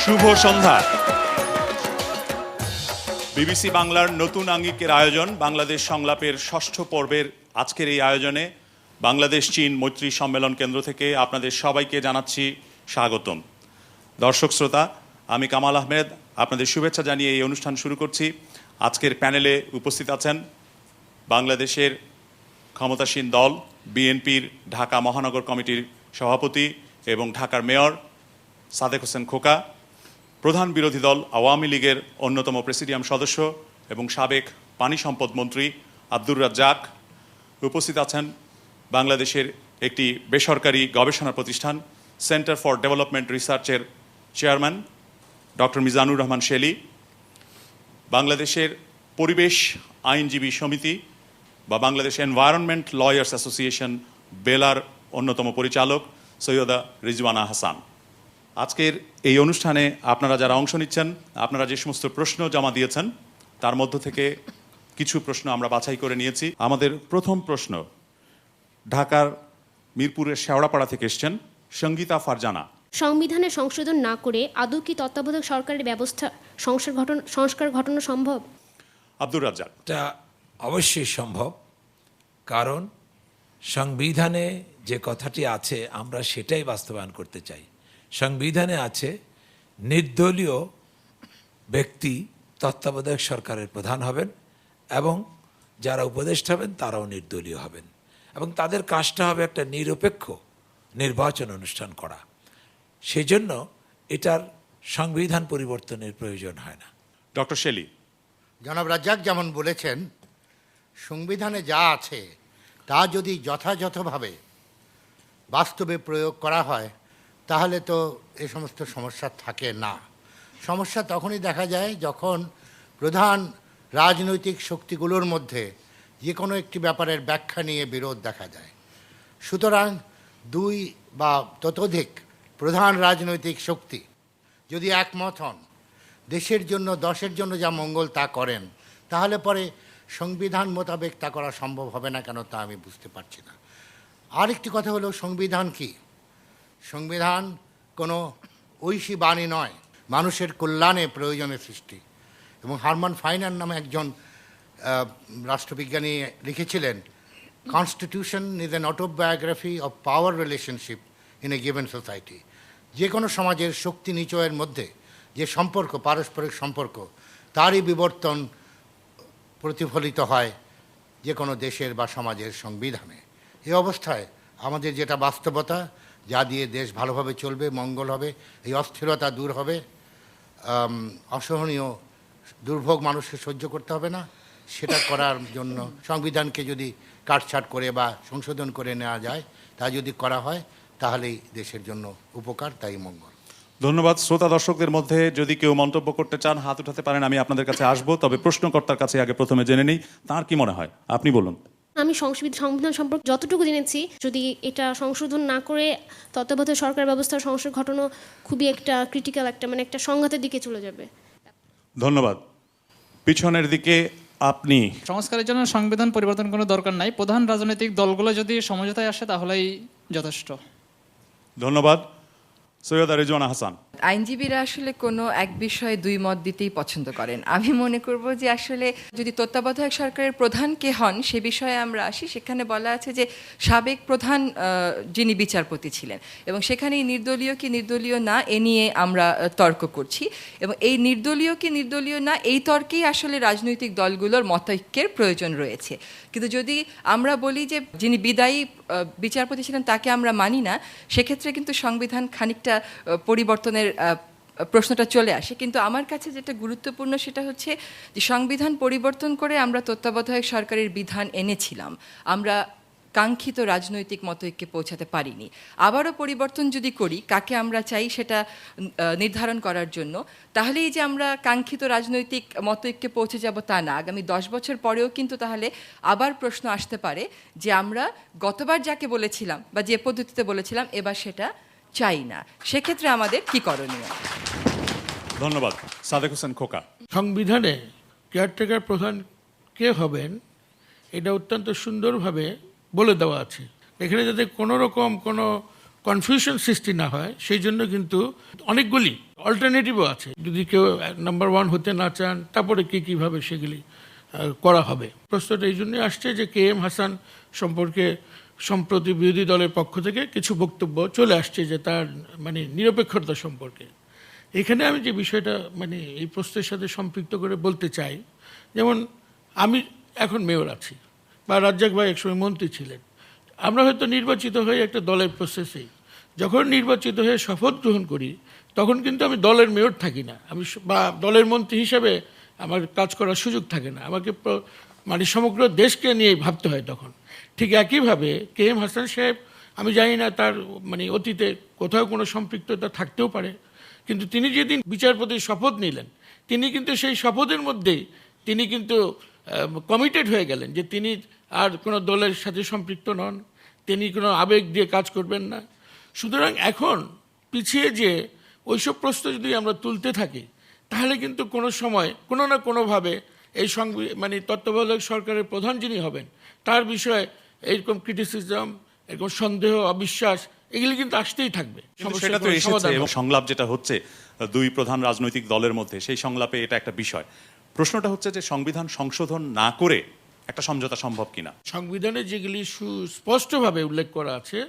শুভ সন্ধ্যা। BBC বাংলার নতুন আঙ্গিকের আয়োজন বাংলাদেশ সংলাপের ষষ্ঠ পর্বের আজকের এই আয়োজনে বাংলাদেশ চীন মৈত্রী সম্মেলন কেন্দ্র থেকে আপনাদের সবাইকে জানাচ্ছি স্বাগতম। দর্শক শ্রোতা, আমি কামাল আহমেদ আপনাদের শুভেচ্ছা জানিয়ে এই অনুষ্ঠান শুরু করছি। আজকের প্যানেলে উপস্থিত আছেন বাংলাদেশের ক্ষমতাসীন দল বিএনপির ঢাকা মহানগর কমিটির সভাপতি এবং ঢাকার মেয়র সাদেক হোসেন খোকা, প্রধান বিরোধী দল আওয়ামী লীগের অন্যতম প্রেসিডিয়াম সদস্য এবং সাবেক পানি সম্পদ মন্ত্রী আব্দুর রাজ্জাক। উপস্থিত আছেন বাংলাদেশের একটি বেসরকারি গবেষণা প্রতিষ্ঠান সেন্টার ফর ডেভেলপমেন্ট রিসার্চের চেয়ারম্যান ডক্টর মিজানুর রহমান শেলী, বাংলাদেশের পরিবেশ আইনজীবী সমিতি বা বাংলাদেশ এনভায়রনমেন্ট লয়ার্স অ্যাসোসিয়েশন বেলার অন্যতম পরিচালক সৈয়দা রিজওয়ানা হাসান। আজকের এই অনুষ্ঠানে আপনারা যারা অংশ নিচ্ছেন, আপনারা যে সমস্ত প্রশ্ন জমা দিয়েছেন তার মধ্য থেকে কিছু প্রশ্ন আমরা বাছাই করে নিয়েছি। আমাদের প্রথম প্রশ্ন ঢাকার মিরপুরের শেওড়াপাড়া থেকে এসছেন সঙ্গীতা ফারজানা। সংবিধানে সংশোধন না করে আদৌ কি তত্ত্বাবধায়ক সরকারের ব্যবস্থা সংস্কার ঘটানো সম্ভব? আব্দুর রাজ্জাক। এটা অবশ্যই সম্ভব, কারণ সংবিধানে যে কথাটি আছে আমরা সেটাই বাস্তবায়ন করতে চাই। সংবিধানে আছে নির্দলীয় ব্যক্তি তত্ত্বাবধায়ক সরকারের প্রধান হবেন এবং যারা উপদেষ্টা হবেন তারাও নির্দলীয় হবেন এবং তাদের কাজটা হবে একটা নিরপেক্ষ নির্বাচন অনুষ্ঠান করা। সেজন্য এটার সংবিধান পরিবর্তনের প্রয়োজন হয় না। ডক্টর শেলী। জনাব রাজ্জাক যেমন বলেছেন, সংবিধানে যা আছে তা যদি যথাযথভাবে বাস্তবে প্রয়োগ করা হয় তাহলে তো এ সমস্ত সমস্যা থাকে না। সমস্যা তখনই দেখা যায় যখন প্রধান রাজনৈতিক শক্তিগুলোর মধ্যে যে কোনো একটি ব্যাপারের ব্যাখ্যা নিয়ে বিরোধ দেখা যায়। সুতরাং দুই বা ততোধিক প্রধান রাজনৈতিক শক্তি যদি একমত হন, দেশের জন্য দশের জন্য যা মঙ্গল তা করেন, তাহলে পরে সংবিধান মোতাবেক তা করা সম্ভব হবে না কেন তা আমি বুঝতে পারছি না। আরেকটি কথা হলো, সংবিধান কি? সংবিধান কোনো ঐশী বাণী নয়, মানুষের কল্যাণে প্রয়োজনে সৃষ্টি। এবং হারমান ফাইনার নামে একজন রাষ্ট্রবিজ্ঞানী লিখেছিলেন, constitution is an autobiography of power relationship in a given society. যে কোনো সমাজের শক্তি নিচয়ের মধ্যে যে সম্পর্ক, পারস্পরিক সম্পর্ক, তারই বিবর্তন প্রতিফলিত হয় যে কোনো দেশের বা সমাজের সংবিধানে। এই অবস্থায় আমাদের যেটা বাস্তবতা, যা দিয়ে দেশ ভালোভাবে চলবে, মঙ্গল হবে, এই অস্থিরতা দূর হবে, অসহনীয় দুর্ভোগ মানুষকে সহ্য করতে হবে না, সেটা করার জন্য সংবিধানকে যদি কাটছাঁট করে বা সংশোধন করে নেওয়া যায়, তা যদি করা হয় তাহলেই দেশের জন্য উপকার, তাই মঙ্গল। ধন্যবাদ। শ্রোতা দর্শকদের মধ্যে যদি কেউ মন্তব্য করতে চান হাত উঠাতে পারেন, আমি আপনাদের কাছে আসবো। তবে প্রশ্নকর্তার কাছে আগে প্রথমে জেনে নেই তার কি মনে হয়, আপনি বলুন। আমি সংবিধান সম্পর্কে যতটুকু জেনেছি, যদি এটা সংশোধন না করে তত্ত্বাবধায়ক সরকার ব্যবস্থার সংস্কার ঘটানো খুবই একটা ক্রিটিক্যাল, একটা সংঘাতের দিকে চলে যাবে। ধন্যবাদ। পিছনের দিকে আপনি। সংস্কারের জন্য সংবিধান পরিবর্তন কোনো দরকার নাই, প্রধান রাজনৈতিক দলগুলো যদি সমঝোতায় আসে তাহলেই যথেষ্ট। ধন্যবাদ। সৈয়দা রিজওয়ানা হাসান। আইনজীবীরা আসলে কোনো এক বিষয়ে দুই মত দিতেই পছন্দ করেন। আমি মনে করব যে আসলে যদি তত্ত্বাবধায়ক সরকারের প্রধান কে হন সে বিষয়ে আমরা আসি, সেখানে বলা আছে যে সাবেক প্রধান যিনি বিচারপতি ছিলেন, এবং সেখানেই নির্দলীয় কি নির্দলীয় না এ নিয়ে আমরা তর্ক করছি, এবং এই নির্দলীয় কি নির্দলীয় না এই তর্কেই আসলে রাজনৈতিক দলগুলোর মতৈক্যের প্রয়োজন রয়েছে। কিন্তু যদি আমরা বলি যে যিনি বিদায়ী বিচারপতি ছিলেন তাকে আমরা মানি না, সেক্ষেত্রে কিন্তু সংবিধান খানিকটা পরিবর্তনের প্রশ্নটা চলে আসে। কিন্তু আমার কাছে যেটা গুরুত্বপূর্ণ সেটা হচ্ছে যে সংবিধান পরিবর্তন করে আমরা তত্ত্বাবধায়ক সরকারের বিধান এনেছিলাম, আমরা কাঙ্ক্ষিত রাজনৈতিক মতৈক্যে পৌঁছাতে পারিনি। আবারও পরিবর্তন যদি করি, কাকে আমরা চাই সেটা নির্ধারণ করার জন্য, তাহলেই যে আমরা কাঙ্ক্ষিত রাজনৈতিক মতৈক্যে পৌঁছে যাব তা না। আগামী 10 বছর পরেও কিন্তু তাহলে আবার প্রশ্ন আসতে পারে যে আমরা গতবার যাকে বলেছিলাম বা যে পদ্ধতিতে বলেছিলাম এবার সেটা চাই না। সেক্ষেত্রে আমাদের কি করণীয়? ধন্যবাদ। সাদেক হোসেন খোকা। সংবিধানে কেয়ারটেকার প্রধান কে হবেন এটা অত্যন্ত সুন্দরভাবে বলে দেওয়া আছে। এখানে যাতে কোনো রকম কোনো কনফিউশন সৃষ্টি না হয় সেই জন্য কিন্তু অল্টারনেটিভও আছে, যদি কেউ নাম্বার 1 হতে না চান তারপরে কীভাবে সেগুলি করা হবে। প্রশ্নটা এই জন্যই আসছে যে কে এম হাসান সম্পর্কে সম্প্রতি বিরোধী দলের পক্ষ থেকে কিছু বক্তব্য চলে আসছে যে তার মানে নিরপেক্ষতা সম্পর্কে। এখানে আমি যে বিষয়টা মানে এই প্রশ্নের সাথে সম্পৃক্ত করে বলতে চাই, যেমন আমি এখন মেয়র আছি বা রাজ্জাক ভাই একসময় মন্ত্রী ছিলেন, আমরা হয়তো নির্বাচিত হয়ে একটা দলের প্রসেসেই যখন নির্বাচিত হয়ে শপথ গ্রহণ করি তখন কিন্তু আমি দলের মেয়র থাকি না, আমি বা দলের মন্ত্রী হিসাবে আমার কাজ করার সুযোগ থাকে না, আমাকে মানে সমগ্র দেশকে নিয়ে ভাবতে হয় তখন। ঠিক একইভাবে কে এম হাসান সাহেব, আমি জানি না তার মানে অতীতে কোথাও কোনো সম্পৃক্ততা থাকতেও পারে, কিন্তু তিনি যেদিন বিচারপতির শপথ নিলেন তিনি কিন্তু সেই শপথের মধ্যেই তিনি কিন্তু কমিটেড হয়ে গেলেন যে তিনি আর কোনো দলের সাথে সম্পৃক্ত নন, তিনি কোনো আবেগ দিয়ে কাজ করবেন না। সুতরাং এখন পিছিয়ে যে ওইসব প্রশ্ন যদি আমরা তুলতে থাকি তাহলে কিন্তু কোনো সময় কোনো না কোনোভাবে এই মানে তত্ত্বাবধায়ক সরকারের প্রধান যিনি হবেন তার বিষয়ে এইরকম ক্রিটিসিজম, এরকম সন্দেহ, অবিশ্বাস এগুলি কিন্তু আসতেই থাকবে। কিন্তু সেটা তো এসেছে এবং সংলাপ যেটা হচ্ছে দুই প্রধান রাজনৈতিক দলের মধ্যে, সেই সংলাপে এটা একটা বিষয়। প্রশ্নটা হচ্ছে যে সংবিধান সংশোধন না করে একটা সমঝোতা সম্ভব কিনা। সংবিধানে যেগুলি সুস্পষ্টভাবে উল্লেখ করা আছে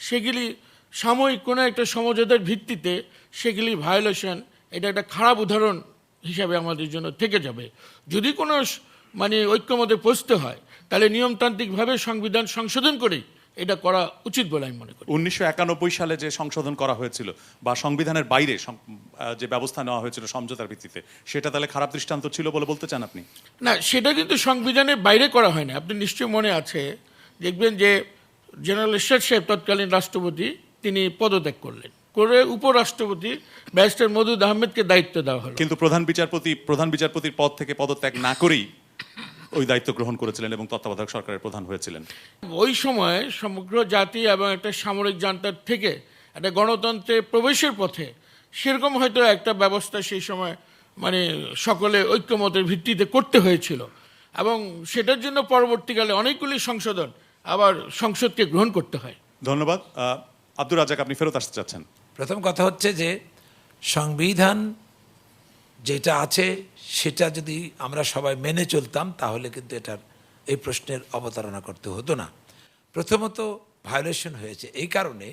সেগুলি সাময়িক কোনো একটা সমঝোতার ভিত্তিতে সেগুলি ভায়োলেশন, এটা একটা খারাপ উদাহরণ হিসাবে আমাদের জন্য থেকে যাবে। যদি কোনো মানে ঐক্যমতে পৌঁছতে হয় তাহলে নিয়মতান্ত্রিকভাবে সংবিধান সংশোধন করেই এটা করা উচিত বলে আমি মনে করি। 1991 সালে যে সংশোধন করা হয়েছিল বা সংবিধানের বাইরে যে ব্যবস্থা নেওয়া হয়েছিল সমঝোতার ভিত্তিতে, সেটা তাহলে খারাপ দৃষ্টান্ত ছিল বলে বলতে চান আপনি? না, সেটা কিন্তু সংবিধানের বাইরে করা হয় না। আপনি নিশ্চয়ই মনে আছে, দেখবেন যে জেনারেল এরশাদ সাহেব তৎকালীন রাষ্ট্রপতি তিনি পদত্যাগ করলেন, করে উপরাষ্ট্রপতি ব্যারিস্টার মওদুদ আহমেদকে দায়িত্ব দেওয়া হলো। কিন্তু প্রধান বিচারপতির পদ থেকে পদত্যাগ না করেই ওই দায়িত্ব গ্রহণ করেছিলেন এবং তত্ত্বাবধায়ক সরকারের প্রধান হয়েছিলেন। ওই সময় সমগ্র জাতি এবং একটা সামরিক জান্তার থেকে একটা গণতন্ত্রে প্রবেশের পথে সেরকম হয়তো একটা ব্যবস্থা সেই সময় মানে সকলে ঐক্যমতের ভিত্তিতে করতে হয়েছিল, এবং সেটার জন্য পরবর্তীকালে অনেকগুলি সংশোধন আবার সংসদকে গ্রহণ করতে হয়। ধন্যবাদ। আব্দুর রাজ্জাক, আপনি ফেরত আসতে চাচ্ছেন? প্রথম কথা হচ্ছে যে সংবিধান যেটা আছে সেটা যদি আমরা সবাই মেনে চলতাম তাহলে কিন্তু এটার এই প্রশ্নের অবতারণা করতে হতো না। প্রথমত ভায়োলেশন হয়েছে এই কারণে,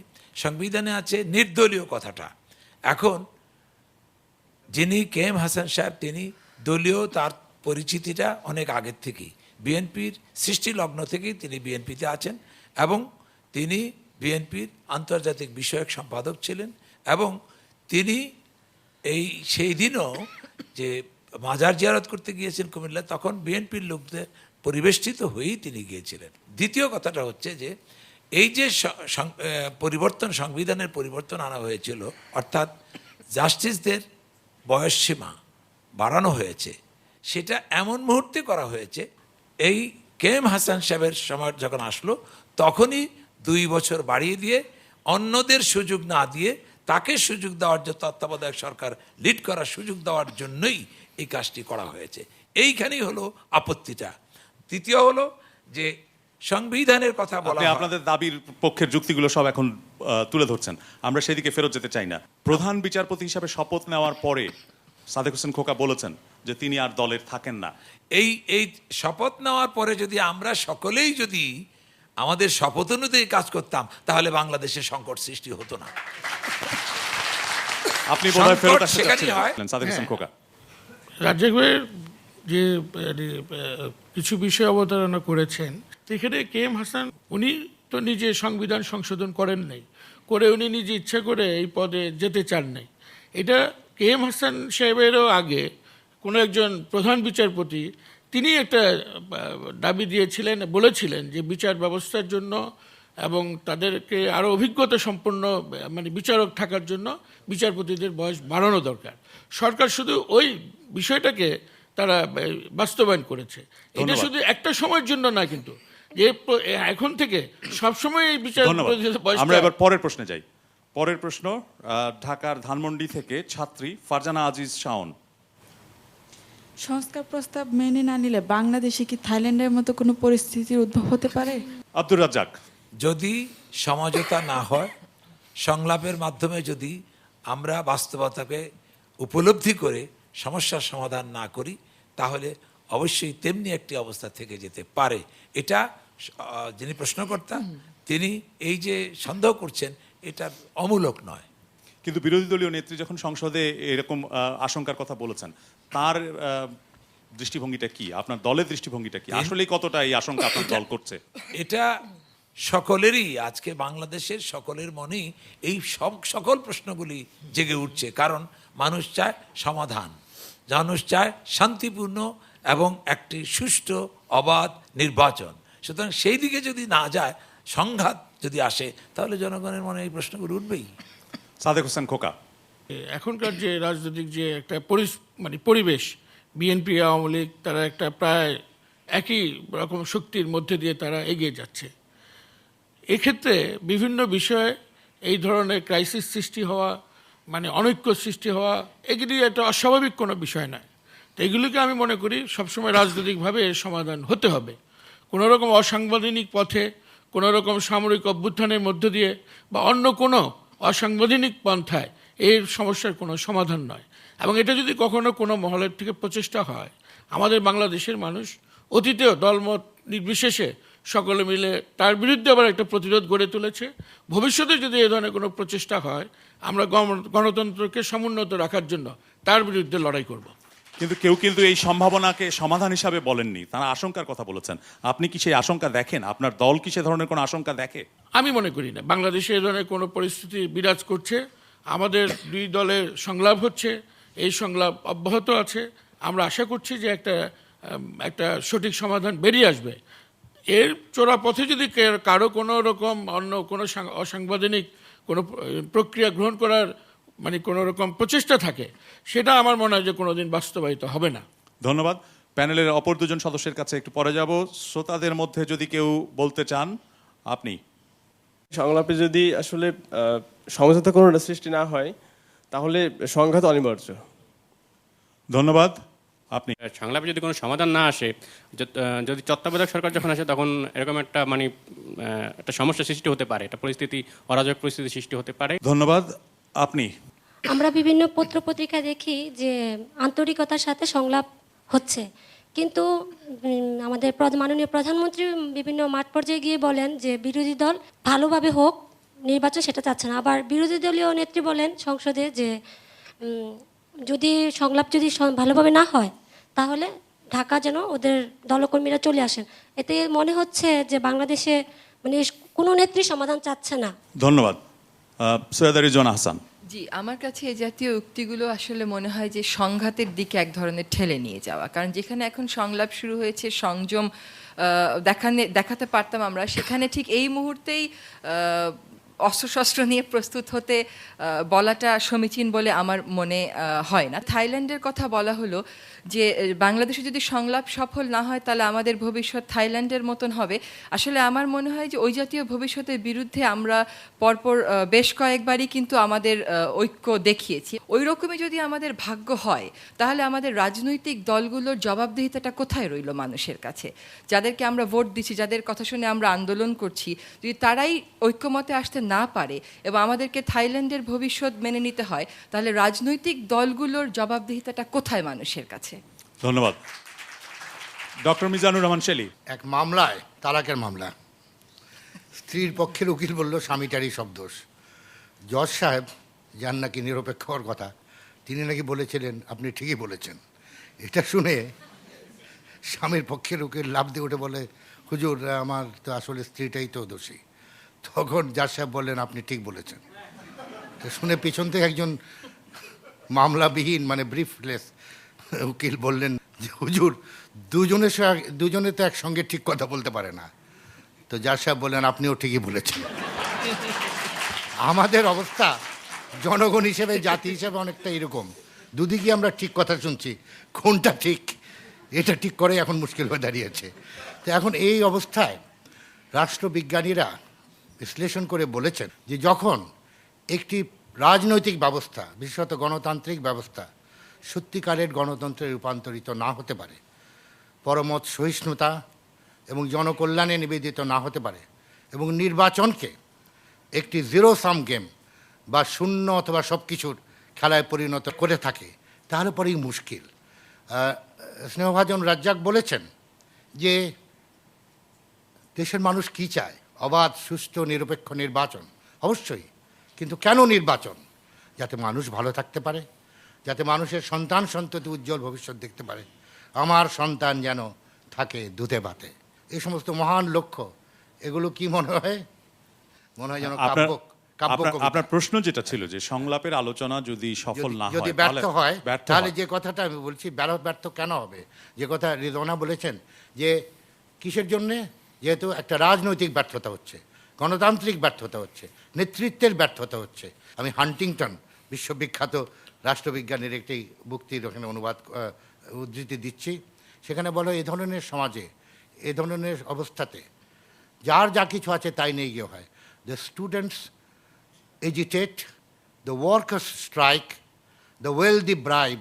সংবিধানে আছে নির্দলীয় কথাটা। এখন যিনি কে এম হাসান সাহেব তিনি দলীয়, তার পরিচিতিটা অনেক আগের থেকেই, বিএনপির সৃষ্টি লগ্ন থেকেই তিনি বিএনপিতে আছেন এবং তিনি বিএনপির আন্তর্জাতিক বিষয়ক সম্পাদক ছিলেন এবং তিনি সেই দিনও যে মাজার জিয়ারত করতে গিয়েছেন কুমিল্লা, তখন বিএনপির লোকদের পরিবেষ্টিত হয়েই তিনি গিয়েছিলেন। দ্বিতীয় কথাটা হচ্ছে যে এই যে সংবিধানের পরিবর্তন আনা হয়েছিল, অর্থাৎ জাস্টিসদের বয়সসীমা বাড়ানো হয়েছে, সেটা এমন মুহূর্তে করা হয়েছে এই কে এম হাসান সাহেবের সময় যখন আসলো তখনই 2 বছর বাড়িয়ে দিয়ে অন্যদের সুযোগ না দিয়ে তাকে সুযোগ দেওয়ার জন্য, তত্ত্বাবধায়ক সরকার লিড করার সুযোগ দেওয়ার জন্যই এই কাজটি করা হয়েছে। এইখানেই হলো আপত্তিটা। তৃতীয় হলো যে সংবিধানের কথা বলা, আপনি আপনাদের দাবির পক্ষের যুক্তিগুলো সব এখন তুলে ধরছেন, আমরা সেদিকে ফেরত যেতে চাই না। প্রধান বিচারপতি হিসাবে শপথ নেওয়ার পরে সাদেক হোসেন খোকা বলেছেন যে তিনি আর দলের থাকেন না। এই শপথ নেওয়ার পরে যদি আমরা সকলেই যদি আমাদের শপথ অনুযায়ী কাজ করতাম তাহলে বাংলাদেশের সংকট সৃষ্টি হতো না। আপনি বোধহয় ফেরত আসতে চাচ্ছেন সাদেক হোসেন খোকা। রাজ্জাক ভাইয়ের যে কিছু বিষয় অবতারণা করেছেন, সেখানে কে এম হাসান উনি তো নিজে সংবিধান সংশোধন করেন নাই, করে উনি নিজে ইচ্ছা করে এই পদে যেতে চান নাই। এটা কে এম হাসান সাহেবেরও আগে কোনো একজন প্রধান বিচারপতি তিনি একটা দাবি দিয়েছিলেন, বলেছিলেন যে বিচার ব্যবস্থার জন্য এবং তাদেরকে আরও অভিজ্ঞতা সম্পন্ন মানে বিচারক থাকার জন্য বিচারপতিদের বয়স বাড়ানো দরকার। সরকার শুধু ওই বিষয়টাকে তারা বাস্তবায়ন করেছে। এটা শুধু একটা সময়ের জন্য না, কিন্তু যে এখন থেকে সবসময় এই বিচারপতিদের বয়স। আমরা এবার পরের প্রশ্নে যাই। পরের প্রশ্ন ঢাকার ধানমন্ডি থেকে ছাত্রী ফারজানা আজিজ শাওন। সংস্কার প্রস্তাব মেনে না নিলে বাংলাদেশে কি থাইল্যান্ডের মতো কোনো পরিস্থিতির উদ্ভব হতে পারে? আব্দুর রাজ্জাক। যদি সমঝোতা না হয়, সংলাপের মাধ্যমে যদি আমরা বাস্তবতাকে উপলব্ধি করে সমস্যার সমাধান না করি তাহলে অবশ্যই তেমনি একটি অবস্থা থেকে যেতে পারে। এটা যিনি প্রশ্নকর্তা তিনি এই যে সন্দেহ করছেন এটা অমূলক নয়। কিন্তু বিরোধী দলীয় নেত্রী যখন সংসদে এরকম আশঙ্কার কথা বলেছেন, তার দৃষ্টিভঙ্গিটা কি, আপনার দলের দৃষ্টিভঙ্গিটা কি, আসলেই কতটা এই আশঙ্কা আপনার দল করছে? এটা সকলেরই, আজকে বাংলাদেশের সকলের মনেই এই সকল প্রশ্নগুলি জেগে উঠছে, কারণ মানুষ চায় সমাধান, মানুষ চায় শান্তিপূর্ণ এবং একটি সুষ্ঠু অবাধ নির্বাচন। সুতরাং সেই দিকে যদি না যায়, সংঘাত যদি আসে, তাহলে জনগণের মনে এই প্রশ্নগুলো উঠবেই। সাদেক হোসেন খোকা, এখনকার যে রাজনৈতিক যে একটা পরিবেশ, বিএনপি আওয়ামী লীগ তারা একটা প্রায় একই রকম শক্তির মধ্যে দিয়ে তারা এগিয়ে যাচ্ছে। এক্ষেত্রে বিভিন্ন বিষয়ে এই ধরনের ক্রাইসিস সৃষ্টি হওয়া, মানে অনৈক্য সৃষ্টি হওয়া, এগুলি একটা অস্বাভাবিক কোনো বিষয় নয়। তো এগুলিকে আমি মনে করি সবসময় রাজনৈতিকভাবে এর সমাধান হতে হবে। কোনো রকম অসাংবিধানিক পথে, কোনো রকম সামরিক অভ্যুত্থানের মধ্য দিয়ে বা অন্য কোনো অসাংবিধানিক পন্থায় এর সমস্যার কোনো সমাধান নয়। এবং এটা যদি কখনো কোনো মহলের থেকে প্রচেষ্টা হয়, আমাদের বাংলাদেশের মানুষ অতীতেও দলমত নির্বিশেষে সকলে মিলে তার বিরুদ্ধে আবার একটা প্রতিরোধ গড়ে তুলেছে। ভবিষ্যতে যদি এ ধরনের কোনো প্রচেষ্টা হয়, আমরা গণতন্ত্রকে সমুন্নত রাখার জন্য তার বিরুদ্ধে লড়াই করব। কিন্তু কেউ কিন্তু এই সম্ভাবনাকে সমাধান হিসাবে বলেননি, তারা আশঙ্কার কথা বলেছেন। আপনি কি সেই আশঙ্কা দেখেন? আপনার দল কি সে ধরনের কোনো আশঙ্কা দেখে? আমি মনে করি না বাংলাদেশে এ ধরনের কোনো পরিস্থিতি বিরাজ করছে। আমাদের দুই দলের সংলাপ হচ্ছে, এই সংলাপ অব্যাহত আছে। আমরা আশা করছি যে একটা সঠিক সমাধান বেরিয়ে আসবে। এর চোরা পথে যদি কারো কোনো রকম অন্য কোনো অসাংবিধানিক কোনো প্রক্রিয়া গ্রহণ করার মানে কোনো রকম প্রচেষ্টা থাকে, সেটা আমার মনে হয় যে কোনোদিন বাস্তবায়িত হবে না। ধন্যবাদ। প্যানেলের অপর দুজন সদস্যের কাছে একটু পরে যাব। শ্রোতাদের মধ্যে যদি কেউ বলতে চান, আপনি। সংলাপে যদি আসলে সমঝোতা কোনো সৃষ্টি না হয়, তাহলে সংঘাত অনিবার্য। ধন্যবাদ। আপনি। সংলাপে যদি কোনো সমাধান না আসে, যদি তত্ত্বাবধায়ক সরকার যখন আসে, তখন এরকম একটা একটা সমস্যা সৃষ্টি হতে পারে, একটা পরিস্থিতি, অরাজক পরিস্থিতি সৃষ্টি হতে পারে। ধন্যবাদ। আপনি। আমরা বিভিন্ন পত্রপত্রিকা দেখি যে আন্তরিকতার সাথে সংলাপ হচ্ছে, কিন্তু আমাদের মাননীয় প্রধানমন্ত্রী বিভিন্ন মাঠ পর্যায়ে গিয়ে বলেন যে বিরোধী দল ভালোভাবে হোক নির্বাচন, সেটা চাচ্ছে না। আবার বিরোধী দলীয় নেত্রী বলেন সংসদে যে যদি সংলাপ যদি ভালোভাবে না হয়, তাহলে ঢাকা যেন ওদের দলকর্মীরা চলে আসেন। এতে মনে হচ্ছে যে বাংলাদেশে কোনো নেত্রী সমাধান চাচ্ছে না। ধন্যবাদ। সৈয়দা রিজওয়ানা হাসান। জি, আমার কাছে এই জাতীয় উক্তিগুলো আসলে মনে হয় যে সংঘাতের দিকে এক ধরনের ঠেলে নিয়ে যাওয়া। কারণ যেখানে এখন সংলাপ শুরু হয়েছে, সংযম দেখাতে পারতাম আমরা, সেখানে ঠিক এই মুহূর্তেই অস্ত্রশস্ত্র নিয়ে প্রস্তুত হতে বলাটা সমীচীন বলে আমার মনে হয় না। থাইল্যান্ডের কথা বলা হলো যে বাংলাদেশে যদি সংলাপ সফল না হয়, তাহলে আমাদের ভবিষ্যৎ থাইল্যান্ডের মতন হবে। আসলে আমার মনে হয় যে ওই জাতীয় ভবিষ্যতের বিরুদ্ধে আমরা পরপর বেশ কয়েকবারই কিন্তু আমাদের ঐক্য দেখিয়েছি। ওই রকমই যদি আমাদের ভাগ্য হয়, তাহলে আমাদের রাজনৈতিক দলগুলোর জবাবদিহিতাটা কোথায় রইল মানুষের কাছে? যাদেরকে আমরা ভোট দিচ্ছি, যাদের কথা শুনে আমরা আন্দোলন করছি, যদি তারাই ঐক্যমতে আসতে না পারে এবং আমাদেরকে থাইল্যান্ডের ভবিষ্যৎ মেনে নিতে হয়, তাহলে রাজনৈতিক দলগুলোর জবাবদিহিতাটা কোথায় মানুষের কাছে? ধন্যবাদ। ডক্টর মিজানুর রহমান শেলী। এক মামলায়, তালাকের মামলা, স্ত্রীর পক্ষের উকিল বলল স্বামীটারই সব দোষ। জজ সাহেব, যার নাকি নিরপেক্ষ হওয়ার কথা, তিনি নাকি বলেছিলেন আপনি ঠিকই বলেছেন। এটা শুনে স্বামীর পক্ষের উকিল লাফ দিয়ে উঠে বলে, হুজুর আমার তো আসলে স্ত্রীটাই তো দোষী। তখন জজ সাহেব বললেন আপনি ঠিক বলেছেন। তো শুনে পিছন থেকে একজন মামলাবিহীন ব্রিফলেস উকিল বললেন যে হুজুর দুজনে তো একসঙ্গে ঠিক কথা বলতে পারে না। তো জজ সাহেব বললেন আপনিও ঠিকই বলেছেন। আমাদের অবস্থা জনগণ হিসেবে, জাতি হিসেবে অনেকটা এরকম। দুদিকে আমরা ঠিক কথা শুনছি, কোনটা ঠিক এটা ঠিক করে এখন মুশকিল হয়ে দাঁড়িয়েছে। তো এখন এই অবস্থায় রাষ্ট্রবিজ্ঞানীরা বিশ্লেষণ করে বলেছেন যে যখন একটি রাজনৈতিক ব্যবস্থা, বিশেষত গণতান্ত্রিক ব্যবস্থা সত্যিকারের গণতন্ত্রে রূপান্তরিত না হতে পারে, পরমত সহিষ্ণুতা এবং জনকল্যাণে নিবেদিত না হতে পারে, এবং নির্বাচনকে একটি জিরো সাম গেম বা শূন্য অথবা সব কিছুর খেলায় পরিণত করে থাকে, তাহলে পরেই মুশকিল। স্নেহভাজন রাজ্জাক বলেছেন যে দেশের মানুষ কি চায়, অবাধ সুষ্ঠু নিরপেক্ষ নির্বাচন, অবশ্যই, কিন্তু কেন নির্বাচন? যাতে মানুষ ভালো থাকতে পারে, যাতে মানুষের সন্তান সন্ততি উজ্জ্বল ভবিষ্যৎ দেখতে পারে, আমার সন্তান যেন থাকে দুধে ভাতে। এই সমস্ত মহান লক্ষ্য, এগুলো কি মনে হয়? মনে হয় যেন কাব্য কবিতা। আপনার প্রশ্ন যেটা ছিল যে সংলাপের আলোচনা যদি সফল না হয়, যদি ব্যর্থ হয়, তাহলে হয়। যে কথাটা আমি বলছি, ব্যর্থ কেন হবে? যে কথা রিজওয়ানা বলেছেন যে কিসের জন্যে? যেহেতু একটা রাজনৈতিক ব্যর্থতা হচ্ছে, গণতান্ত্রিক ব্যর্থতা হচ্ছে, নেতৃত্বের ব্যর্থতা হচ্ছে। আমি হান্টিংটন বিশ্ববিখ্যাত রাষ্ট্রবিজ্ঞানীর একটি মুক্তির ওখানে উদ্ধৃতি দিচ্ছি। সেখানে বলো, এ ধরনের সমাজে, এ ধরনের অবস্থাতে যার যা কিছু আছে তাই নিয়ে গিয়ে হয়। The students agitate, the workers strike, the wealthy bribe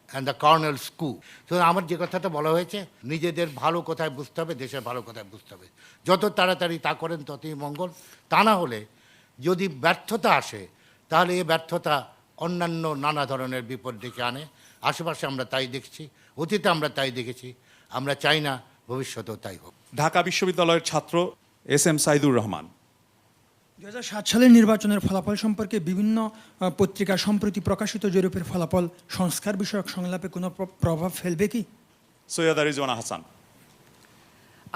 and the colonel স্কু। তো আমার যে কথাটা বলা হয়েছে, নিজেদের ভালো কোথায় বুঝতে হবে, দেশের ভালো কোথায় বুঝতে হবে। যত তাড়াতাড়ি তা করেন ততই মঙ্গল। তা না হলে যদি ব্যর্থতা আসে, তাহলে এই ব্যর্থতা অন্যান্য নানা ধরনের বিপদ ডেকে আনে। আশেপাশে আমরা তাই দেখছি, অতীতে আমরা তাই দেখেছি, আমরা চাই না ভবিষ্যতেও তাই হোক। ঢাকা বিশ্ববিদ্যালয়ের ছাত্র SM সাইদুর রহমান। 2007 সালের নির্বাচনের ফলাফল সম্পর্কে বিভিন্ন পত্রিকা সম্প্রতি প্রকাশিত জরিপের ফলাফল সংস্কার বিষয়ক সংলাপে কোনো প্রভাব ফেলবে কি? সৈয়দা রিজওয়ানা হাসান।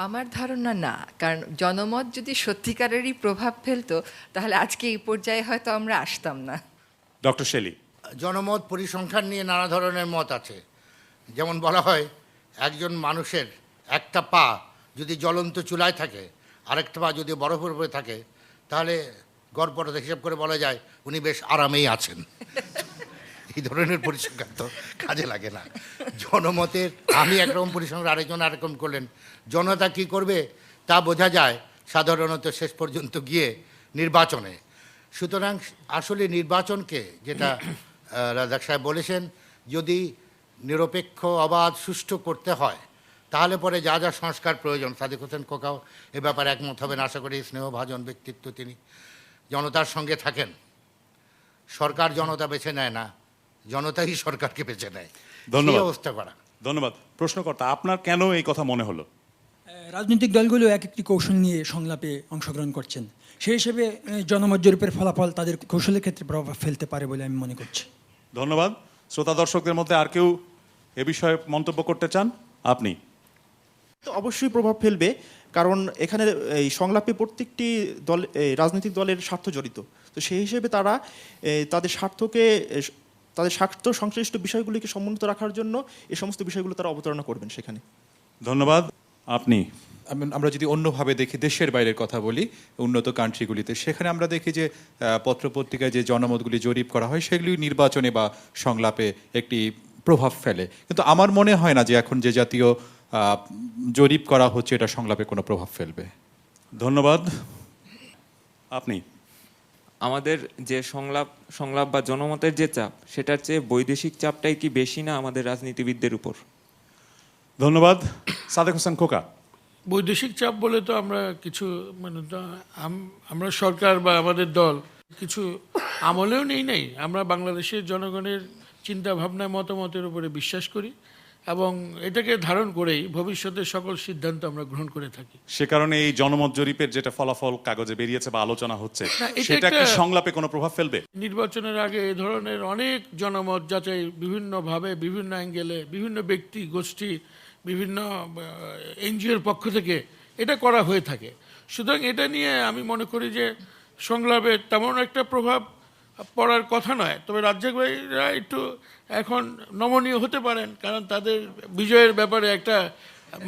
আমার ধারণা না, কারণ জনমত যদি সত্যিকারেরই প্রভাব ফেলতো তাহলে আজকে এই পর্যায়ে হয়তো আমরা আসতাম না। ডক্টর শেলী। জনমত পরিসংখ্যান নিয়ে নানা ধরনের মত আছে। যেমন বলা হয়, একজন মানুষের একটা পা যদি জ্বলন্ত চুলায় থাকে, আরেকটা পা যদি বরফের উপরে থাকে, তাহলে গড়পড়তা হিসাব করে বলা যায় উনি বেশ আরামেই আছেন। এই ধরনের পরিসংখ্যান তো কাজে লাগে না। জনমতের আমি একরকম পরিসংখ্যান, আরেকজন আরেকরকম করলেন। জনতা কি করবে তা বোঝা যায় সাধারণত শেষ পর্যন্ত গিয়ে নির্বাচনে। সুতরাং আসলে নির্বাচনকে, যেটা রাজাক সাহেব বলেছেন, যদি নিরপেক্ষ, অবাধ, সুষ্ঠু করতে হয়, তাহলে পরে যা যা সংস্কার প্রয়োজন, সাদিক হোসেন খোকাও এ ব্যাপারে একমত হবেন আশা করি। স্নেহভাজন ব্যক্তিত্ব তিনি, জনতার সঙ্গে থাকেন। সরকার জনতা বেছে নেয় না, জনতাই সরকারকে বেছে নেয়। ধন্যবাদ। সেই অবস্থা করা। ধন্যবাদ। প্রশ্নকর্তা, আপনার কেন এই কথা মনে হলো? রাজনৈতিক দলগুলো এক একটি কৌশল নিয়ে সংলাপে অংশগ্রহণ করছেন, সেই হিসেবে জনমত জরিপের ফলাফল তাদের কৌশলের ক্ষেত্রে প্রভাব ফেলতে পারে বলে আমি মনে করছি। ধন্যবাদ। শ্রোতা দর্শকদের মধ্যে আর কেউ এ বিষয়ে মন্তব্য করতে চান? আপনি। তো অবশ্যই প্রভাব ফেলবে, কারণ এখানে এই সংলাপে প্রত্যেকটি দল, রাজনৈতিক দলের স্বার্থ জড়িত। তো সেই হিসেবে তারা তাদের স্বার্থ সংশ্লিষ্ট বিষয়গুলিকে সমুন্নত রাখার জন্য এই সমস্ত বিষয়গুলো তারা অবতারণা করবেন সেখানে। ধন্যবাদ। আপনি। আমরা যদি অন্যভাবে দেখি, দেশের বাইরের কথা বলি, উন্নত কান্ট্রিগুলিতে, সেখানে আমরা দেখি যে পত্রপত্রিকায় যে জনমতগুলি জরিপ করা হয়, সেগুলি নির্বাচনে বা সংলাপে একটি প্রভাব ফেলে। কিন্তু আমার মনে হয় না যে এখন যে জাতীয় জরিপ করা হচ্ছে এটা সংলাপে কোনো প্রভাব ফেলবে। ধন্যবাদ। আপনি। আমাদের যে সংলাপ বা জনমতের যে চাপ, সেটার চেয়ে বৈদেশিক চাপটাই কি বেশি না আমাদের রাজনীতিবিদদের উপর? ধন্যবাদ। সাদেক হোসেন খোকা। বৈদেশিক চাপ বলে তো আমরা কিছু, মানে আমরা সরকার বা আমাদের দল কিছু আমলেও নেই। আমরা বাংলাদেশের জনগণের চিন্তা ভাবনায়, মতামতের উপরে বিশ্বাস করি এবং এটাকে ধারণ করেই ভবিষ্যতের সকল সিদ্ধান্ত আমরা গ্রহণ করে থাকি। সে কারণে এই জনমত জরিপের যেটা ফলাফল কাগজে বেরিয়েছে বা আলোচনা হচ্ছে, সেটা কি সংলাপে কোনো প্রভাব ফেলবে? নির্বাচনের আগে এই ধরনের অনেক জনমত যাচাই বিভিন্নভাবে, বিভিন্ন অ্যাঙ্গেলে, বিভিন্ন ব্যক্তি গোষ্ঠী, বিভিন্ন এনজিওর পক্ষ থেকে এটা করা হয়ে থাকে। সুতরাং এটা নিয়ে আমি মনে করি যে সংলাপে তেমন একটা প্রভাব পড়ার কথা নয়। তবে রাজ্জাক ভাইরা একটু এখন নমনীয় হতে পারেন, কারণ তাদের বিজয়ের ব্যাপারে একটা,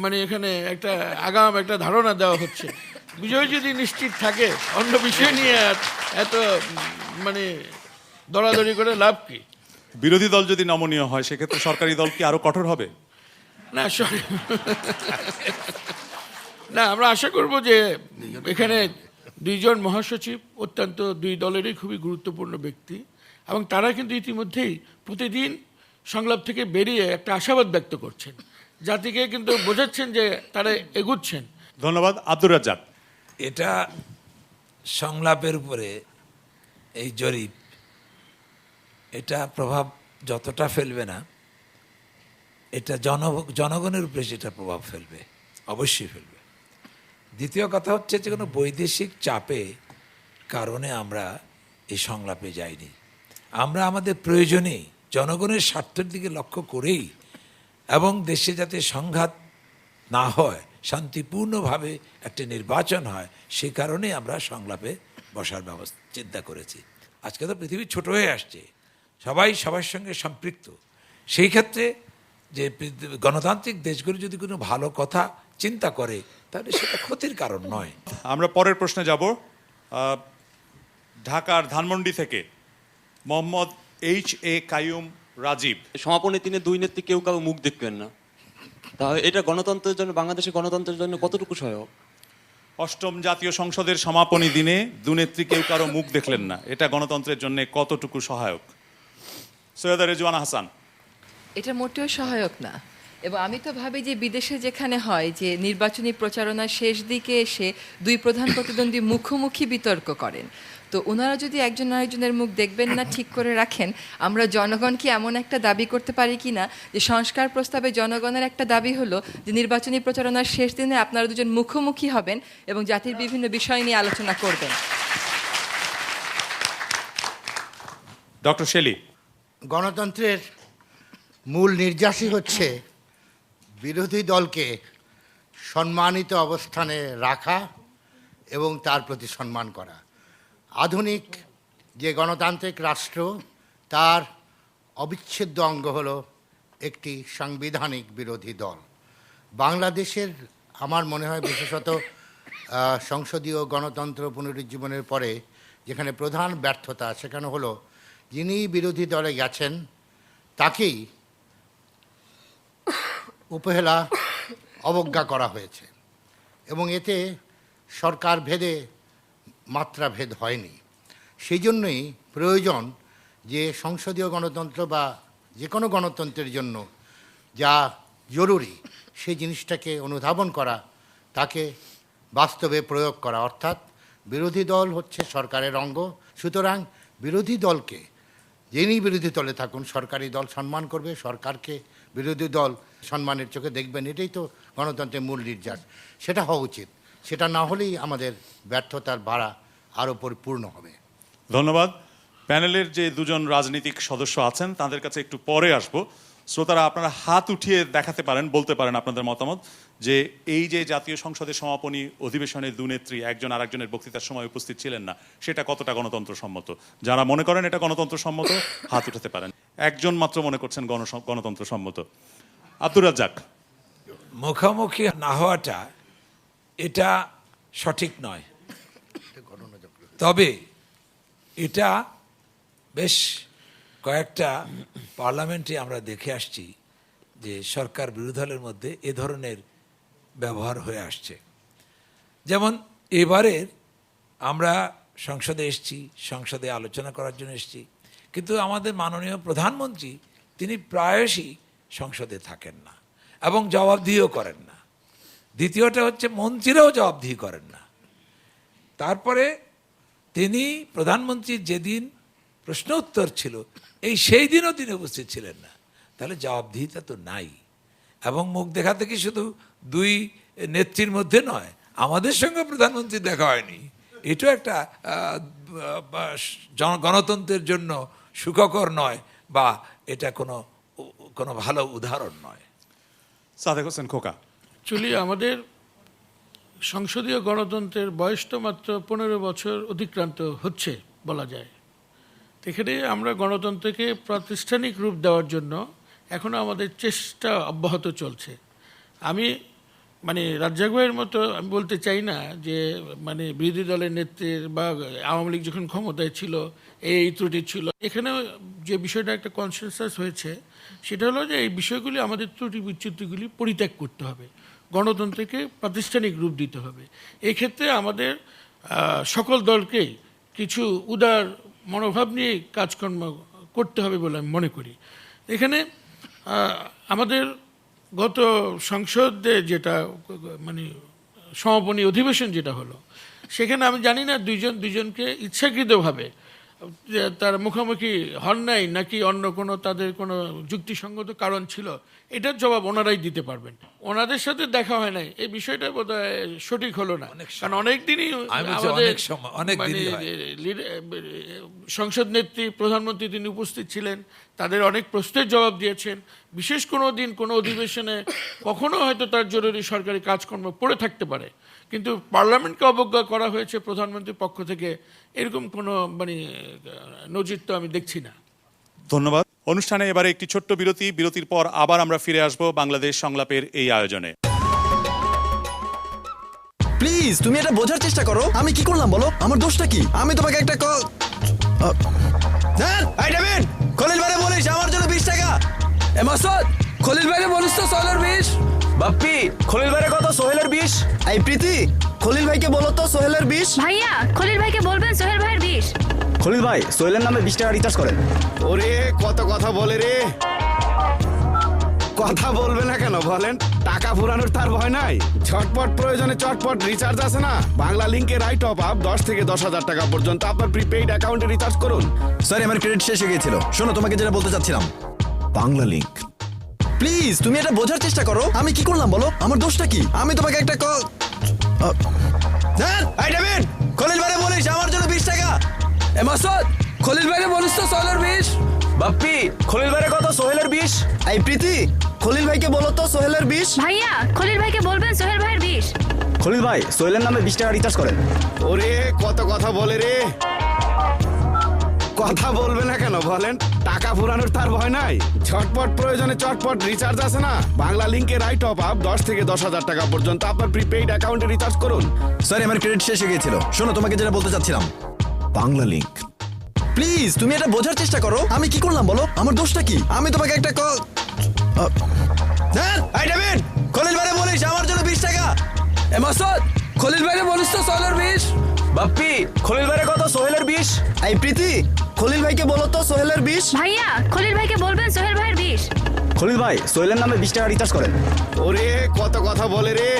মানে এখানে একটা আগাম একটা ধারণা দেওয়া হচ্ছে। বিজয় যদি নিশ্চিত থাকে, অন্য বিষয় নিয়ে এত মানে দরাদরি করে লাভ কি? বিরোধী দল যদি নমনীয় হয়, সেক্ষেত্রে সরকারি দল কি আরো কঠোর হবে? না, আমরা আশা করব যে এখানে দুইজন মহাসচিব অত্যন্ত দুই দলেরই খুবই গুরুত্বপূর্ণ ব্যক্তি, এবং তারা কিন্তু ইতিমধ্যেই প্রতিদিন সংলাপ থেকে বেরিয়ে একটা আশাবাদ ব্যক্ত করছেন, জাতিকে কিন্তু বোঝাচ্ছেন যে তারা এগুচ্ছেন। ধন্যবাদ। আব্দুর রাজ্জাক। এটা সংলাপের উপরে এই জরিপ এটা প্রভাব যতটা ফেলবে না, এটা জনগণের উপরে সেটা প্রভাব ফেলবে, অবশ্যই ফেলবে। দ্বিতীয় কথা হচ্ছে যে কোনো বৈদেশিক চাপে কারণে আমরা এই সংলাপে যাইনি। আমরা আমাদের প্রয়োজনে জনগণের স্বার্থের দিকে লক্ষ্য করেই এবং দেশে যাতে সংঘাত না হয়, শান্তিপূর্ণভাবে একটা নির্বাচন হয়, সে কারণে আমরা সংলাপে বসার ব্যবস্থা চিন্তা করেছি। আজকে তো পৃথিবী ছোট হয়ে আসছে, সবাই সবার সঙ্গে সম্পৃক্ত। সেই ক্ষেত্রে যে গণতান্ত্রিক দেশগুলো যদি কোনো ভালো কথা চিন্তা করে তাহলে সেটা ক্ষতির কারণ নয়। আমরা পরের প্রশ্নে যাব। ঢাকার ধানমন্ডি থেকে মোহাম্মদ H.A. কাইয়ুম রাজীব। সমাপনী দিনে দুই নেত্রী কেউ কারো মুখ দেখবেন না, তাহলে এটা গণতন্ত্রের জন্য, বাংলাদেশের গণতন্ত্রের জন্য কতটুকু সহায়ক? অষ্টম জাতীয় সংসদের সমাপনী দিনে দুনেত্রী কেউ কারো মুখ দেখলেন না, এটা গণতন্ত্রের জন্য কতটুকু সহায়ক? সৈয়দা রেজওয়ানা হাসান। এটা মোটেও সহায়ক না। এবং আমি তো ভাবি যে বিদেশে যেখানে হয় যে নির্বাচনী প্রচারণার শেষ দিকে এসে দুই প্রধান প্রতিদ্বন্দ্বী মুখোমুখি বিতর্ক করেন, তো ওনারা যদি একজন আরেকজনের মুখ দেখবেন না ঠিক করে রাখেন, আমরা জনগণকে এমন একটা দাবি করতে পারি কি না যে সংস্কার প্রস্তাবে জনগণের একটা দাবি হলো যে নির্বাচনী প্রচারণার শেষ দিনে আপনারা দুজন মুখোমুখি হবেন এবং জাতির বিভিন্ন বিষয় নিয়ে আলোচনা করবেন। ডক্টর শেলী। গণতন্ত্রের মূল নির্যাসই হচ্ছে বিরোধী দলকে সম্মানিত অবস্থানে রাখা এবং তার প্রতি সম্মান করা। আধুনিক যে গণতান্ত্রিক রাষ্ট্র, তার অবিচ্ছেদ্য অঙ্গ হলো একটি সাংবিধানিক বিরোধী দল। বাংলাদেশের আমার মনে হয় বিশেষত সংসদীয় গণতন্ত্র পুনরুজ্জীবনের পরে যেখানে প্রধান ব্যর্থতা, সেখানে হলো যিনি বিরোধী দলে গেছেন তাকেই উপহেলা অবজ্ঞা করা হয়েছে এবং এতে সরকার ভেদে মাত্রা ভেদ হয়নি। সেই জন্যই প্রয়োজন যে সংসদীয় গণতন্ত্র বা যে কোনো গণতন্ত্রের জন্য যা জরুরি সেই জিনিসটাকে অনুধাবন করা, তাকে বাস্তবে প্রয়োগ করা। অর্থাৎ বিরোধী দল হচ্ছে সরকারের অঙ্গ, সুতরাং বিরোধী দলকে, যিনি বিরোধী দলে থাকুন, সরকারি দল সম্মান করবে, সরকারকে বিরোধী দল সম্মানের চোখে দেখবেন। এটাই তো গণতন্ত্রের মূল নির্যাস। সেটা হওয়া উচিত। সেটা না হলেই আমাদের ব্যর্থতার ভাড়া আরও পরিপূর্ণ হবে। ধন্যবাদ। প্যানেলের যে দুজন রাজনীতিক সদস্য আছেন তাদের কাছে একটু পরে আসবো। শ্রোতারা আপনারা হাত উঠিয়ে দেখাতে পারেন, বলতে পারেন আপনাদের মতামত যে এই যে জাতীয় সংসদের সমাপনী অধিবেশনের দুনেত্রী একজন আরেকজনের বক্তৃতার সময় উপস্থিত ছিলেন না, সেটা কতটা গণতন্ত্র সম্মত। যারা মনে করেন এটা গণতন্ত্র সম্মত হাত উঠাতে পারেন। একজন মাত্র মনে করছেন গণতন্ত্র সম্মত। আব্দুর রাজ্জাক। মুখোমুখি না হওয়াটা এটা সঠিক নয়, তবে এটা বেশ কয়েকটা পার্লামেন্টে আমরা দেখে আসছি যে সরকার বিরোধী দলের মধ্যে এ ধরনের ব্যবহার হয়ে আসছে। যেমন এবারের আমরা সংসদে এসেছি, সংসদে আলোচনা করার জন্য এসেছি, কিন্তু আমাদের মাননীয় প্রধানমন্ত্রী তিনি প্রায়শই সংসদে থাকেন না এবং জবাবদিহিও করেন না। দ্বিতীয়টা হচ্ছে মন্ত্রীরাও জবাবদিহি করেন না। তারপরে তিনি প্রধানমন্ত্রীর যেদিন প্রশ্ন উত্তর ছিল সেই দিনও তিনি উপস্থিত ছিলেন না, তাহলে জবাবদিহিতা তো নাই। এবং মুখ দেখা থেকে শুধু দুই নেত্রীর মধ্যে নয়, আমাদের সঙ্গে প্রধানমন্ত্রী দেখা হয়নি। এটাও একটা গণতন্ত্রের জন্য সুখকর নয় বা এটা কোনো ভালো উদাহরণ নয়। সাদেক হোসেন খোকা। অ্যাকচুয়ালি আমাদের সংসদীয় গণতন্ত্রের বয়স তো মাত্র 15 বছর অতিক্রান্ত হচ্ছে বলা যায়। এখানে আমরা গণতন্ত্রকে প্রাতিষ্ঠানিক রূপ দেওয়ার জন্য এখনও আমাদের চেষ্টা অব্যাহত চলছে। আমি রাজ্জাক ভাইয়ের মতো আমি বলতে চাই না যে বিরোধী দলের নেত্রীর বা আওয়ামী লীগ যখন ক্ষমতায় ছিল এই ত্রুটি ছিল। এখানেও যে বিষয়টা একটা কনসেনসাস হয়েছে সেটা হলো যে এই বিষয়গুলি, আমাদের ত্রুটি বিচ্যুতিগুলি পরিত্যাগ করতে হবে, গণতন্ত্রকে প্রাতিষ্ঠানিক রূপ দিতে হবে। এই ক্ষেত্রে আমাদের সকল দলকেই কিছু উদার মনোভাব নিয়ে কাজকর্ম করতে হবে বলে আমি মনে করি। এখানে আমাদের গত সংসদে যেটা সমাপনী অধিবেশন যেটা হলো, সেখানে আমি জানি না দুইজনকে ইচ্ছাকৃতভাবে যে তার মুখোমুখি হন নাই নাকি অন্য কোনো তাদের কোনো যুক্তিসঙ্গত কারণ ছিল, এটার জবাব ওনারাই দিতে পারবেন। ওনাদের সাথে দেখা হয় নাই, এই বিষয়টা বোধহয় সঠিক হলো না, কারণ অনেকদিনই আমাদের সংসদ নেত্রী, প্রধানমন্ত্রী তিনি উপস্থিত ছিলেন, তাদের অনেক প্রশ্নের জবাব দিয়েছেন। বিশেষ কোনো দিন কোনো অধিবেশনে কখনো হয়তো তার জরুরি সরকারি কাজকর্ম পড়ে থাকতে পারে, কিন্তু পার্লামেন্টকে অবজ্ঞা করা হয়েছে প্রধানমন্ত্রীর পক্ষ থেকে, এরকম কোনো নজির তো আমি দেখছি না। ধন্যবাদ। অনুষ্ঠানে এবারে একটি ছোট্ট বিরতি, বিরতির পর আবার আমরা ফিরে আসব বাংলাদেশ সংলাপের এই আয়োজনে। প্লিজ তুমি এটা বোঝার চেষ্টা করো, আমি কি করলাম বলো, আমার দোষটা কি? আমি তোমাকে একটা খলিল ভাইরে বলিস আমার জন্য 20 টাকা। এ মাসুদ, খলিল ভাইরে বলিস তো সোহেলের 20। বাপ্পি, খলিল ভাইরে কত? সোহেলের 20। এই প্রীতি, খলিল ভাইকে বলো তো সোহেলের 20। ভাইয়া, খলিল ভাইকে বলবেন সোহেল ভাইয়ের 20। খলিল ভাই, সোহেলের নামে 20 টাকা রিচার্জ করেন। ওরে কত কথা বলে রে, কথা বলবে না কেন বলেন? টাকা ফুরানোর তার ভয় নাই, ঝটপট প্রয়োজনে চটপট রিচার্জ আছে না, বাংলা লিংকে রাইট অফ আপ 10 থেকে 10,000 টাকা পর্যন্ত আপনার প্রিপেইড অ্যাকাউন্টে রিচার্জ করুন। সরি, আমার ক্রেডিট শেষ হয়ে গিয়েছিল। শোনো, তোমাকে যেটা বলতে চাচ্ছিলাম, বাংলা লিংক। প্লিজ তুমি এটা বোঝার চেষ্টা করো, আমি কি করলাম বলো, আমার দোষটা কি? আমি তোমাকে একটা খলিল ভাইরে বলিস আমার জন্য 20 টাকা। এ মাসুদ, খলিল ভাইরে বলিস তো সোহেলের 20। বাপ্পি, খলিল ভাইরে কত? সোহেলের 20। এই প্রীতি, খলিল ভাইকে বলো তো সোহেলের 20। ভাইয়া, খলিল ভাইকে বলবেন সোহেল ভাইয়ের 20। খলিল ভাই, সোহেলের নামে 20 টাকা রিচার্জ করেন। ওরে কত কথা বলে রে, কথা বলবে না কেন বলেন? টাকা ফুরানোর তার ভয় নাই, ঝটপট প্রয়োজনে চটপট রিচার্জ আছে না, বাংলা লিংকে রাইট অফ আপ 10 থেকে 10,000 টাকা পর্যন্ত আপনার প্রিপেইড অ্যাকাউন্টে রিচার্জ করুন। সরি, আমার ক্রেডিট শেষ হয়ে গিয়েছিল। শোনো, তোমাকে যেটা বলতে চাচ্ছিলাম, বাংলা লিংক। প্লিজ তুমি এটা বোঝার চেষ্টা করো, আমি কি করলাম বলো, আমার দোষটা কি? আমি তোমাকে একটা খলিল ভাইরে বলিস আমার জন্য 20 টাকা। এ মাসুদ, খলিল ভাইরে বলিস তো সোহেলের 20। বাপ্পি, খলিল ভাইরে কত? সোহেলের 20। এই প্রীতি, খলিল ভাইকে বলো তো সোহেলের 20। ভাইয়া, খলিল ভাইকে বলবেন সোহেল ভাইয়ের 20। খলিল ভাই, সোহেলের নামে 20 টাকা রিচার্জ করেন। ওরে কত কথা বলে রে,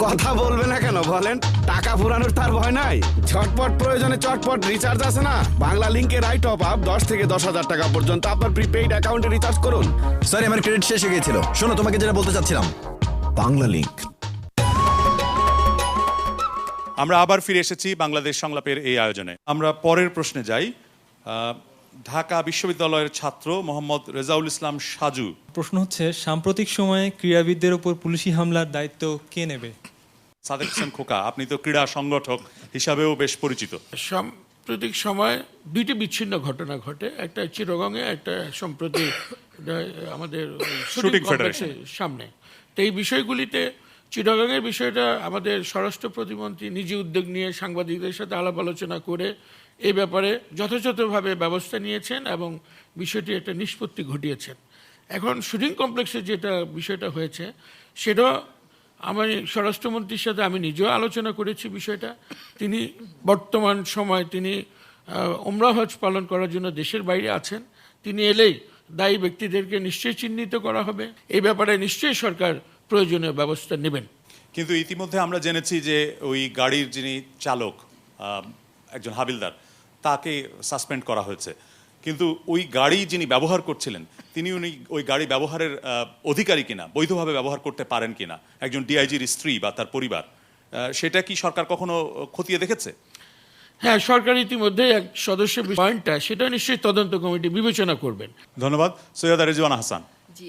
কথা বলবে না কেন বলেন? টাকা ফুরানোর তার ভয় নাই, ঝটপট প্রয়োজনে চটপট রিচার্জ আছে না, বাংলা লিংকে রাইট অফ আপ 10 থেকে 10,000 টাকা পর্যন্ত আপনার প্রিপেইড অ্যাকাউন্টে রিচার্জ করুন। সরি, আমার ক্রেডিট শেষ হয়ে গিয়েছিল। শোনো, তোমাকে যেটা বলতে চাচ্ছিলাম, বাংলা লিংক। আমরা আবার ফিরে এসেছি বাংলাদেশ সংলাপের এই আয়োজনে। আমরা পরের প্রশ্নে যাই। ঢাকা বিশ্ববিদ্যালয়ের ছাত্র মোহাম্মদ রেজাউল ইসলাম সাজু। প্রশ্ন হচ্ছে, সাম্প্রতিক সময়ে ক্রীড়াবিদদের উপর পুলিশি হামলার দায়িত্ব কে নেবে? সাদেক হোসেন খোকা, আপনি তো ক্রীড়া সংগঠক হিসাবেও বেশ পরিচিত। সাম্প্রতিক সময় দুইটি বিচ্ছিন্ন ঘটনা ঘটে, একটা চিটাগংয়ে, একটা সম্প্রতি আমাদের শুটিং কমপ্লেক্সের সামনে। তো এই বিষয়গুলিতে চিটাগংয়ের বিষয়টা আমাদের স্বরাষ্ট্র প্রতিমন্ত্রী নিজে উদ্যোগ নিয়ে সাংবাদিকদের সাথে আলাপ আলোচনা করে এই ব্যাপারে যথাযথভাবে ব্যবস্থা নিয়েছেন এবং বিষয়টি একটা নিষ্পত্তি ঘটিয়েছেন। এখন শুটিং কমপ্লেক্সে যেটা বিষয়টা হয়েছে সেটা আমি স্বরাষ্ট্রমন্ত্রীর সাথে আমি নিজেও আলোচনা করেছি বিষয়টা। তিনি বর্তমান সময় তিনি ওমরা হজ পালন করার জন্য দেশের বাইরে আছেন, তিনি এলেই দায়ী ব্যক্তিদেরকে নিশ্চয়ই চিহ্নিত করা হবে, এই ব্যাপারে নিশ্চয়ই সরকার প্রয়োজনীয় ব্যবস্থা নেবেন। কিন্তু ইতিমধ্যে আমরা জেনেছি যে ওই গাড়ির যিনি চালক একজন হাবিলদার, তাকে সাসপেন্ড করা হয়েছে, কিন্তু ওই গাড়ি যিনি ব্যবহার করছিলেন তিনি ওই গাড়ি ব্যবহারের অধিকারী কিনা, বৈধভাবে ব্যবহার করতে পারেন কিনা, একজন ডিআইজির স্ত্রী বা তার পরিবার, সেটা কি সরকার কখনো খতিয়ে দেখেছে? হ্যাঁ, সরকার ইতিমধ্যে এক সদস্য পয়েন্টটা সেটা নিশ্চয়ই তদন্ত কমিটি বিবেচনা করবেন। ধন্যবাদ। সৈয়দা রেজওয়ানা হাসান। জি,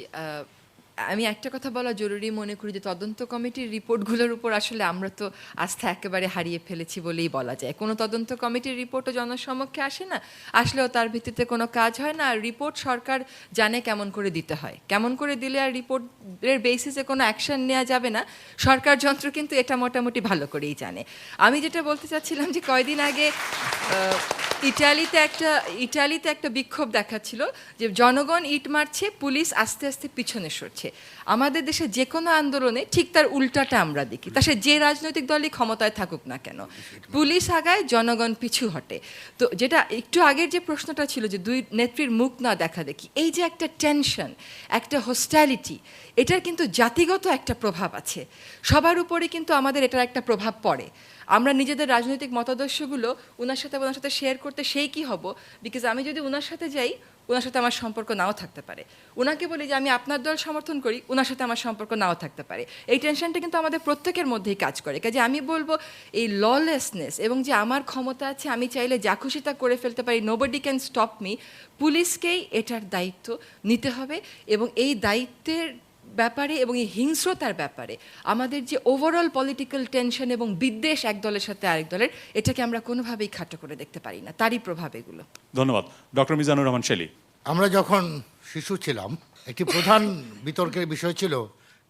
আমি একটা কথা বলা জরুরি মনে করি যে তদন্ত কমিটির রিপোর্টগুলোর উপর আসলে আমরা তো আস্থা একেবারে হারিয়ে ফেলেছি বলেই বলা যায়। কোনো তদন্ত কমিটির রিপোর্টও জনসমক্ষে আসে না, আসলেও তার ভিত্তিতে কোনো কাজ হয় না। আর রিপোর্ট সরকার জানে কেমন করে দিতে হয়, কেমন করে দিলে আর রিপোর্টের বেসিসে কোনো অ্যাকশন নেওয়া যাবে না, সরকার যন্ত্র কিন্তু এটা মোটামুটি ভালো করেই জানে। আমি যেটা বলতে চাচ্ছিলাম যে কয়দিন আগে ইটালিতে একটা বিক্ষোভ দেখাচ্ছিল যে জনগণ ইট মারছে, পুলিশ আস্তে আস্তে পিছনে সরছে। আমাদের দেশে যে কোনো আন্দোলনে ঠিক তার উল্টাটা আমরা দেখি, তা সে যে রাজনৈতিক দলই ক্ষমতায় থাকুক না কেন, পুলিশ আগায়, জনগণ পিছু হটে। তো যেটা একটু আগের যে প্রশ্নটা ছিল যে দুই নেত্রীর মুখ না দেখা দেখি, এই যে একটা টেনশন, একটা হোস্টালিটি, এটার কিন্তু জাতিগত একটা প্রভাব আছে, সবার উপরে কিন্তু আমাদের এটার একটা প্রভাব পড়ে। আমরা নিজেদের রাজনৈতিক মতাদর্শগুলো ওনার সাথে শেয়ার করতে সেই কি হব, বিকজ আমি যদি ওনার সাথে যাই ওনার সাথে আমার সম্পর্ক নাও থাকতে পারে, ওনাকে বলি যে আমি আপনার দল সমর্থন করি, ওনার সাথে আমার সম্পর্ক নাও থাকতে পারে। এই টেনশনটা কিন্তু আমাদের প্রত্যেকের মধ্যেই কাজ করে। কাজে আমি বলবো এই ললেসনেস এবং যে আমার ক্ষমতা আছে, আমি চাইলে যা খুশি তা করে ফেলতে পারি, নোবডি ক্যান স্টপ মি, পুলিশকেই এটার দায়িত্ব নিতে হবে। এবং এই দায়িত্বের ব্যাপারে এবং এই হিংস্রতার ব্যাপারে আমাদের যে ওভারঅল পলিটিক্যাল টেনশন এবং বিদ্বেষ এক দলের সাথে আরেক দলের, এটাকে আমরা কোনোভাবেই খাটো করে দেখতে পারি না, তারই প্রভাব এগুলো। ধন্যবাদ। ডক্টর মিজানুর রহমান শেলী। আমরা যখন শিশু ছিলাম একটি প্রধান বিতর্কের বিষয় ছিল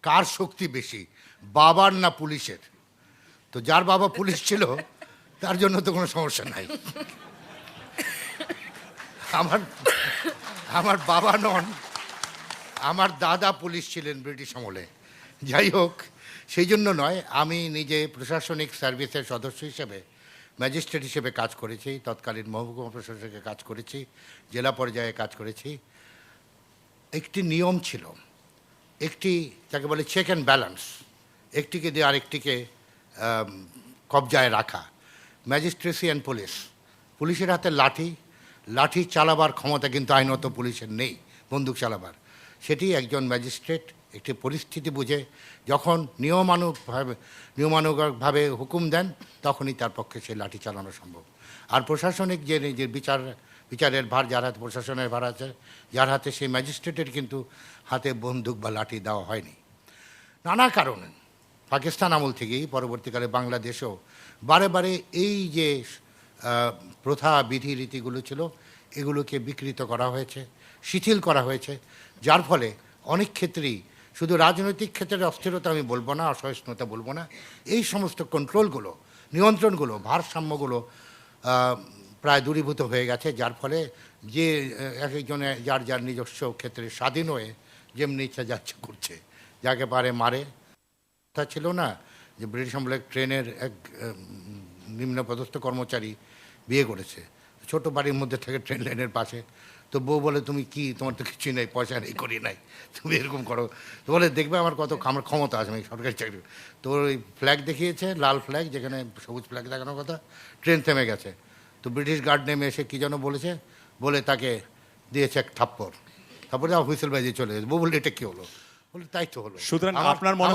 কার শক্তি বেশি, বাবার না পুলিশের। তো যার বাবা পুলিশ ছিল তার জন্য তো কোনো সমস্যা নাই। আমার বাবা নন, আমার দাদা পুলিশ ছিলেন ব্রিটিশ আমলে। যাই হোক, সেই জন্য নয়, আমি নিজে প্রশাসনিক সার্ভিসের সদস্য হিসেবে ম্যাজিস্ট্রেট হিসেবে কাজ করেছি, তৎকালীন মহকুমা প্রশাসকে কাজ করেছি, জেলা পর্যায়ে কাজ করেছি। একটি নিয়ম ছিল, একটি যাকে বলে চেক অ্যান্ড ব্যালেন্স, একটিকে দিয়ে আরেকটিকে কবজায় রাখা। ম্যাজিস্ট্রেসি অ্যান্ড পুলিশের হাতে লাঠি চালাবার ক্ষমতা কিন্তু আইনত পুলিশের নেই, বন্দুক চালাবার। সেটি একজন ম্যাজিস্ট্রেট একটি পরিস্থিতি বুঝে যখন নিয়মানুগভাবে হুকুম দেন তখনই তার পক্ষে সেই লাঠি চালানো সম্ভব। আর প্রশাসনিক যে নিজের বিচারের ভার যার হাতে, প্রশাসনের ভার আছে যার হাতে, সেই ম্যাজিস্ট্রেটের কিন্তু হাতে বন্দুক বা লাঠি দেওয়া হয়নি। নানা কারণে পাকিস্তান আমল থেকেই পরবর্তীকালে বাংলাদেশেও বারে বারে এই যে প্রথা বিধি রীতিগুলো ছিল এগুলোকে বিকৃত করা হয়েছে, শিথিল করা হয়েছে, যার ফলে অনেক ক্ষেত্রেই শুধু রাজনৈতিক ক্ষেত্রে অস্থিরতা আমি বলবো না, অসহিষ্ণুতা বলবো না, এই সমস্ত কন্ট্রোলগুলো, নিয়ন্ত্রণগুলো, ভারসাম্যগুলো প্রায় দূরীভূত হয়ে গেছে। যার ফলে যে এক একজনে যার নিজস্ব ক্ষেত্রে স্বাধীন হয়ে যেমনি ইচ্ছা যাচ্ছে করছে, যাকে পারে মারে। তা ছিল না যে ব্রিটিশ আমলে ট্রেনের এক নিম্নপদস্থ কর্মচারী বিয়ে করেছে, ছোট বাড়ির মধ্যে থেকে ট্রেন লাইনের পাশে। তো বউ বলে, তুমি কি, তোমার তো কিছুই নেই, পয়সা নেই, করি নাই, তুমি এরকম করো। তো বলে, দেখবে আমার আমার ক্ষমতা আছে, আমি সরকারি চাকরি। তো ওই ফ্ল্যাগ দেখিয়েছে, লাল ফ্ল্যাগ, যেখানে সবুজ ফ্ল্যাগ দেখানোর কথা, ট্রেন থেমে গেছে। তো ব্রিটিশ গার্ড নেমে এসে কী যেন বলে তাকে দিয়েছে এক থাপ্পড়, তারপরে হুইসেল বাজিয়ে চলে গেছে। বউ বললে, এটা কী হলো? বলে, তাই তো হলো। সুতরাং আপনার মনে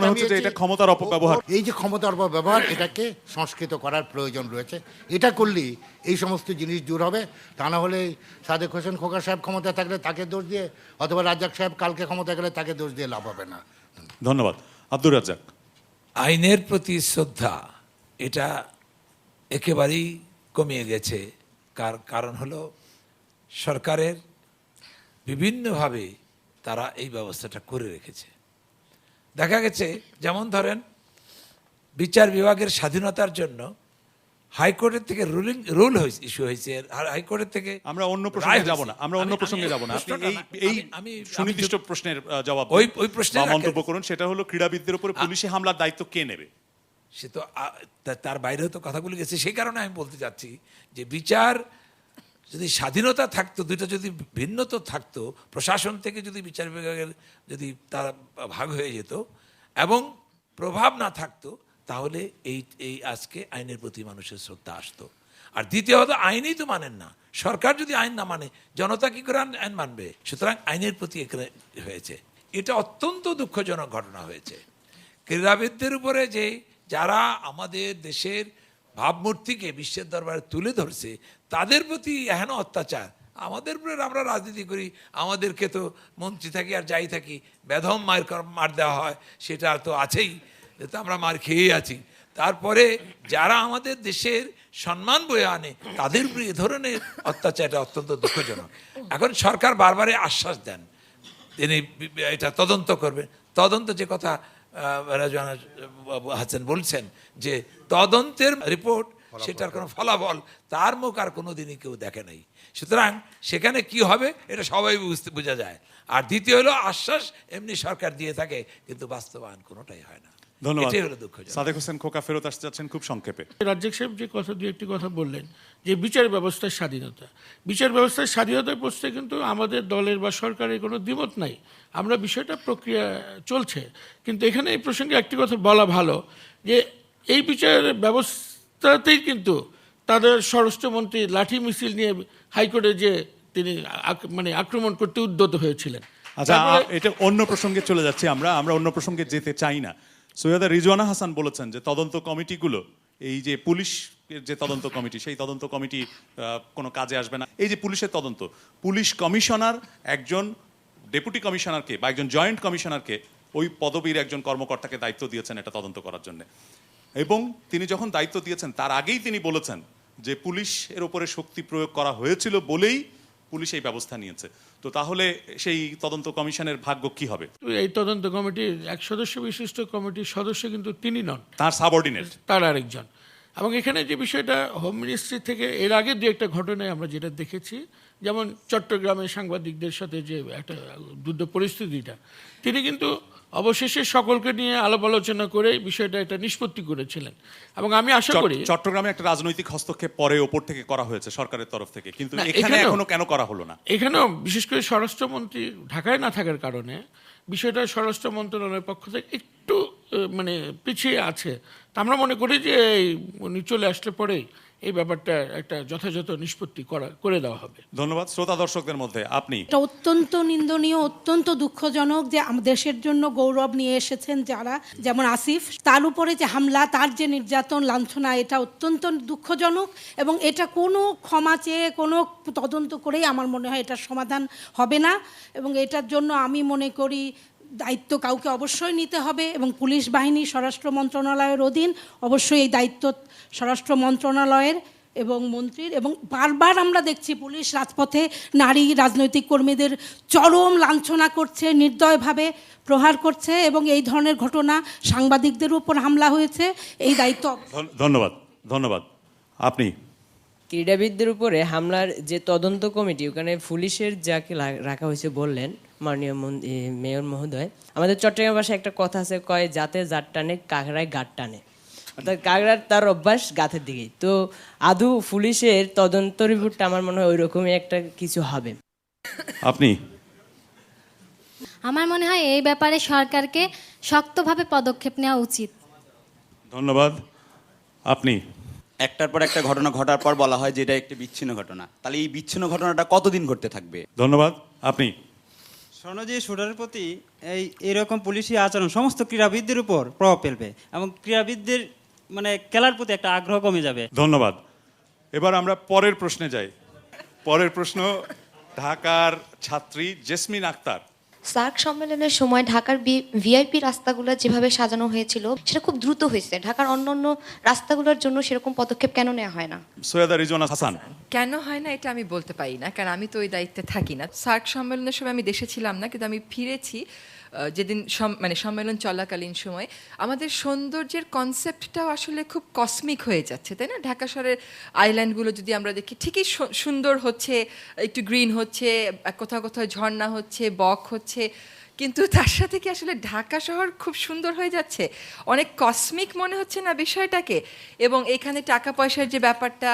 হচ্ছে যে এটা ক্ষমতার অপব্যবহার। এই যে ক্ষমতার অপব্যবহার, এটাকে সংস্কৃত করার প্রয়োজন রয়েছে। এটা করলেই এই সমস্ত জিনিস দূর হবে। তা না হলে সাদেক হোসেন খোকা সাহেব ক্ষমতায় থাকলে তাকে দোষ দিয়ে, অথবা রাজ্জাক সাহেব কালকে ক্ষমতায় গেলে তাকে দোষ দিয়ে লাভ হবে না। ধন্যবাদ। আব্দুর রাজ্জাক। আইনের প্রতি শ্রদ্ধা এটা একেবারেই কমিয়ে গেছে। কারণ হলো সরকারের বিভিন্নভাবে তারা এই ব্যবস্থাটা করে রেখেছে। দেখা গেছে, যেমন ধরেন বিচার বিভাগের স্বাধীনতার জন্য হাইকোর্টের থেকে রুল ইস্যু হয়েছে, আর হাইকোর্টের থেকে আমরা অন্য প্রসঙ্গে যাব না, আমি সুনির্দিষ্ট প্রশ্নের জবাব ওই প্রশ্নে মন্তব্য করুন। সেটা হলো ক্রীড়াবিদদের উপরে পুলিশি হামলার দায়িত্ব কে নেবে? সে তো তার বাইরেও তো কথাগুলো গেছে। সেই কারণে আমি বলতে চাচ্ছি যে বিচার যদি স্বাধীনতা থাকতো, দুটো যদি ভিন্নত থাকতো, প্রশাসন থেকে যদি বিচার বিভাগের যদি তারা ভাগ হয়ে যেত এবং প্রভাব না থাকতো, তাহলে এই আজকে আইনের প্রতি মানুষের শ্রদ্ধা আসতো। আর দ্বিতীয়ত, আইনই তো মানেন না। সরকার যদি আইন না মানে, জনতা কি করে আইন মানবে? সুতরাং আইনের প্রতি এখানে হয়েছে, এটা অত্যন্ত দুঃখজনক ঘটনা হয়েছে। ক্রীড়াবিদদের উপরে যে যারা আমাদের দেশের ভাবমূর্তিকে বিশ্বের দরবারে তুলে ধরছে, তাদের প্রতি এহেন অত্যাচার। আমাদের উপরে আমরা রাজনীতি করি, আমাদেরকে তো মন্ত্রী থাকি আর যাই থাকি বেধম মার দেওয়া হয়, সেটা তো আছেই, তো আমরা মার খেয়েই আছি। তারপরে যারা আমাদের দেশের সম্মান বয়ে আনে, তাদের উপরে এ ধরনের অত্যাচারটা অত্যন্ত দুঃখজনক। এখন সরকার বারবারে আশ্বাস দেন তিনি এটা তদন্ত করবেন। তদন্ত যে কথা রাজওয়ানা হাসান বলছেন যে তদন্তের রিপোর্ট, সেটার কোনো ফলাফল তার মুখ আর কোনো দিনই কেউ দেখে নাই। সুতরাং সেখানে কি হবে এটা সবাই বোঝা যায়। আর দ্বিতীয় হলো, আশ্বাস এমনি সরকার দিয়ে থাকে কিন্তু বাস্তবায়ন কোনোটাই হয় না। ধন্যবাদ। সাদেক হোসেন খোকা ফেরত আসতে যাচ্ছেন খুব সংক্ষেপে। রাজ্জাক সাহেব যে কথা, দু একটি কথা বললেন যে বিচার ব্যবস্থার স্বাধীনতা, বিচার ব্যবস্থার স্বাধীনতার প্রশ্নে কিন্তু আমাদের দলের বা সরকারের কোনো দ্বিমত নাই। আমরা বিষয়টা প্রক্রিয়া চলছে। কিন্তু এখানে এই প্রসঙ্গে একটি কথা বলা ভালো যে এই বিচার ব্যবস্থাতেই কিন্তু তাদের স্বরাষ্ট্রমন্ত্রী লাঠি মিছিল নিয়ে হাইকোর্টে যে তিনি মানে আক্রমণ করতে উদ্যত হয়েছিলেন। আচ্ছা, এটা অন্য প্রসঙ্গে চলে যাচ্ছি আমরা অন্য প্রসঙ্গে যেতে চাই না। সৈয়দা রিজওয়ানা হাসান বলেছেন যে তদন্ত কমিটিগুলো, এই যে পুলিশের যে তদন্ত কমিটি, সেই তদন্ত কমিটি কোনো কাজে আসবে না। এই যে পুলিশের তদন্ত, পুলিশ কমিশনার একজন ডেপুটি কমিশনারকে বা একজন জয়েন্ট কমিশনারকে ওই পদবীর একজন কর্মকর্তাকে দায়িত্ব দিয়েছেন এটা তদন্ত করার জন্য, এবং তিনি যখন দায়িত্ব দিয়েছেন তার আগেই তিনি বলেছেন যে পুলিশের ওপরে শক্তি প্রয়োগ করা হয়েছিল বলেই পুলিশ এই ব্যবস্থা নিয়েছে। তো তাহলে সেই তদন্ত কমিশনের ভাগ্য কি হবে? এই তদন্ত কমিটির এক সদস্য বিশিষ্ট কমিটির সদস্য কিন্তু তিনি নন, তার সাবঅর্ডিনেট, তার আরেকজন। এবং এখানে যে বিষয়টা হোম মিনিস্ট্রি থেকে এর আগে দু একটা ঘটনায় আমরা যেটা দেখেছি, যেমন চট্টগ্রামের সাংবাদিকদের সাথে যে একটা যুদ্ধ পরিস্থিতিটা, তিনি কিন্তু অবশেষে সকলকে নিয়ে আলাপ আলোচনা করে বিষয়টা এটা নিষ্পত্তি করেছিলেন। এবং আমি আশা করি চট্টগ্রামে একটা রাজনৈতিক হস্তক্ষেপ পরে ওপর থেকে করা হয়েছে সরকারের তরফ থেকে, কিন্তু এখানে এখনো কেন করা হলো না? এখানেও বিশেষ করে স্বরাষ্ট্রমন্ত্রী ঢাকায় না থাকার কারণে বিষয়টা স্বরাষ্ট্র মন্ত্রণালয়ের পক্ষ থেকে একটু মানে পিছিয়ে আছে। তা আমরা মনে করি যে উনি চলে আসলে পরে এই ব্যাপারটা একটা যথাযথ নিষ্পত্তি করে দেওয়া হবে। ধন্যবাদ। শ্রোতা দর্শকদের মধ্যে আপনি, এটা অত্যন্ত নিন্দনীয়, অত্যন্ত দুঃখজনক যে দেশের জন্য গৌরব নিয়ে এসেছেন যারা, যেমন আসিফ, তার উপরে যে হামলা, তার যে নির্যাতন, লাঞ্ছনা, এটা অত্যন্ত দুঃখজনক। এবং এটা কোনো ক্ষমা চেয়ে কোনো তদন্ত করেই আমার মনে হয় এটার সমাধান হবে না। এবং এটার জন্য আমি মনে করি দায়িত্ব কাউকে অবশ্যই নিতে হবে, এবং পুলিশ বাহিনী স্বরাষ্ট্র মন্ত্রণালয়ের অধীন, অবশ্যই এই দায়িত্ব স্বরাষ্ট্র মন্ত্রণালয়ের এবং মন্ত্রীর। এবং বারবার আমরা দেখছি পুলিশ রাজপথে নারী রাজনৈতিক কর্মীদের চরম লাঞ্ছনা করছে, নির্দয়ভাবে প্রহার করছে, এবং এই ধরনের ঘটনা সাংবাদিকদের উপর হামলা হয়েছে। এই দায়িত্ব ধন্যবাদ। আপনি, ক্রীড়াবিদদের উপরে হামলার যে তদন্ত কমিটি, ওখানে পুলিশের যাকে রাখা হয়েছে বললেন মাননীয় মেয়র মহোদয়, আমাদের চট্টগ্রাম ভাষায় একটা কথা আছে, কয় যাতে জাত টানে কাকড়ায় গাঁট টানে, অর্থাৎ কাকড়ার তার অভ্যাস গাঁথের দিকেই। তো আদৌ পুলিশের তদন্ত রিপোর্টটা আমার মনে হয় ওই রকমই একটা কিছু হবে। আপনি, আমার মনে হয় এই ব্যাপারে সরকারকে শক্তভাবে পদক্ষেপ নেওয়া উচিত। ধন্যবাদ। আপনি, একটার পর একটা ঘটনা ঘটার পর বলা হয় যে এটা একটি বিচ্ছিন্ন ঘটনা, তাহলে এই বিচ্ছিন্ন ঘটনাটা কতদিন ঘটতে থাকবে? ধন্যবাদ। আপনি, সনজি শুটারের প্রতি এইরকম পুলিশি আচরণ সমস্ত ক্রীড়াবিদদের উপর প্রভাব ফেলবে এবং ক্রীড়াবিদদের মানে খেলার প্রতি একটা আগ্রহ কমে যাবে। ধন্যবাদ। এবার আমরা পরের প্রশ্নে যাই। পরের প্রশ্ন ঢাকার ছাত্রী জেসমিন আক্তার। সার্ক সম্মেলনের সময় ঢাকার ভিআইপি রাস্তাগুলো যেভাবে সাজানো হয়েছিল সেটা খুব দ্রুত হয়েছে, ঢাকার অন্য রাস্তাগুলোর জন্য সেরকম পদক্ষেপ কেন নেওয়া হয় না? সৈয়দা রিজওয়ানা হাসান। কেন হয় না এটা আমি বলতে পারি না, কারণ আমি তো ওই দায়িত্বে থাকি না। সার্ক সম্মেলনের সময় আমি দেশে ছিলাম না, কিন্তু আমি ফিরেছি যেদিন মানে সম্মেলন চলাকালীন সময়। আমাদের সৌন্দর্যের কনসেপ্টটাও আসলে খুব কসমিক হয়ে যাচ্ছে, তাই না? ঢাকা শহরের আইল্যান্ডগুলো যদি আমরা দেখি ঠিকই সুন্দর হচ্ছে, একটু গ্রিন হচ্ছে, কোথাও কোথাও ঝর্ণা হচ্ছে, বক হচ্ছে, কিন্তু তার সাথে কি আসলে ঢাকা শহর খুব সুন্দর হয়ে যাচ্ছে? অনেক কসমিক মনে হচ্ছে না বিষয়টাকে? এবং এখানে টাকা পয়সার যে ব্যাপারটা,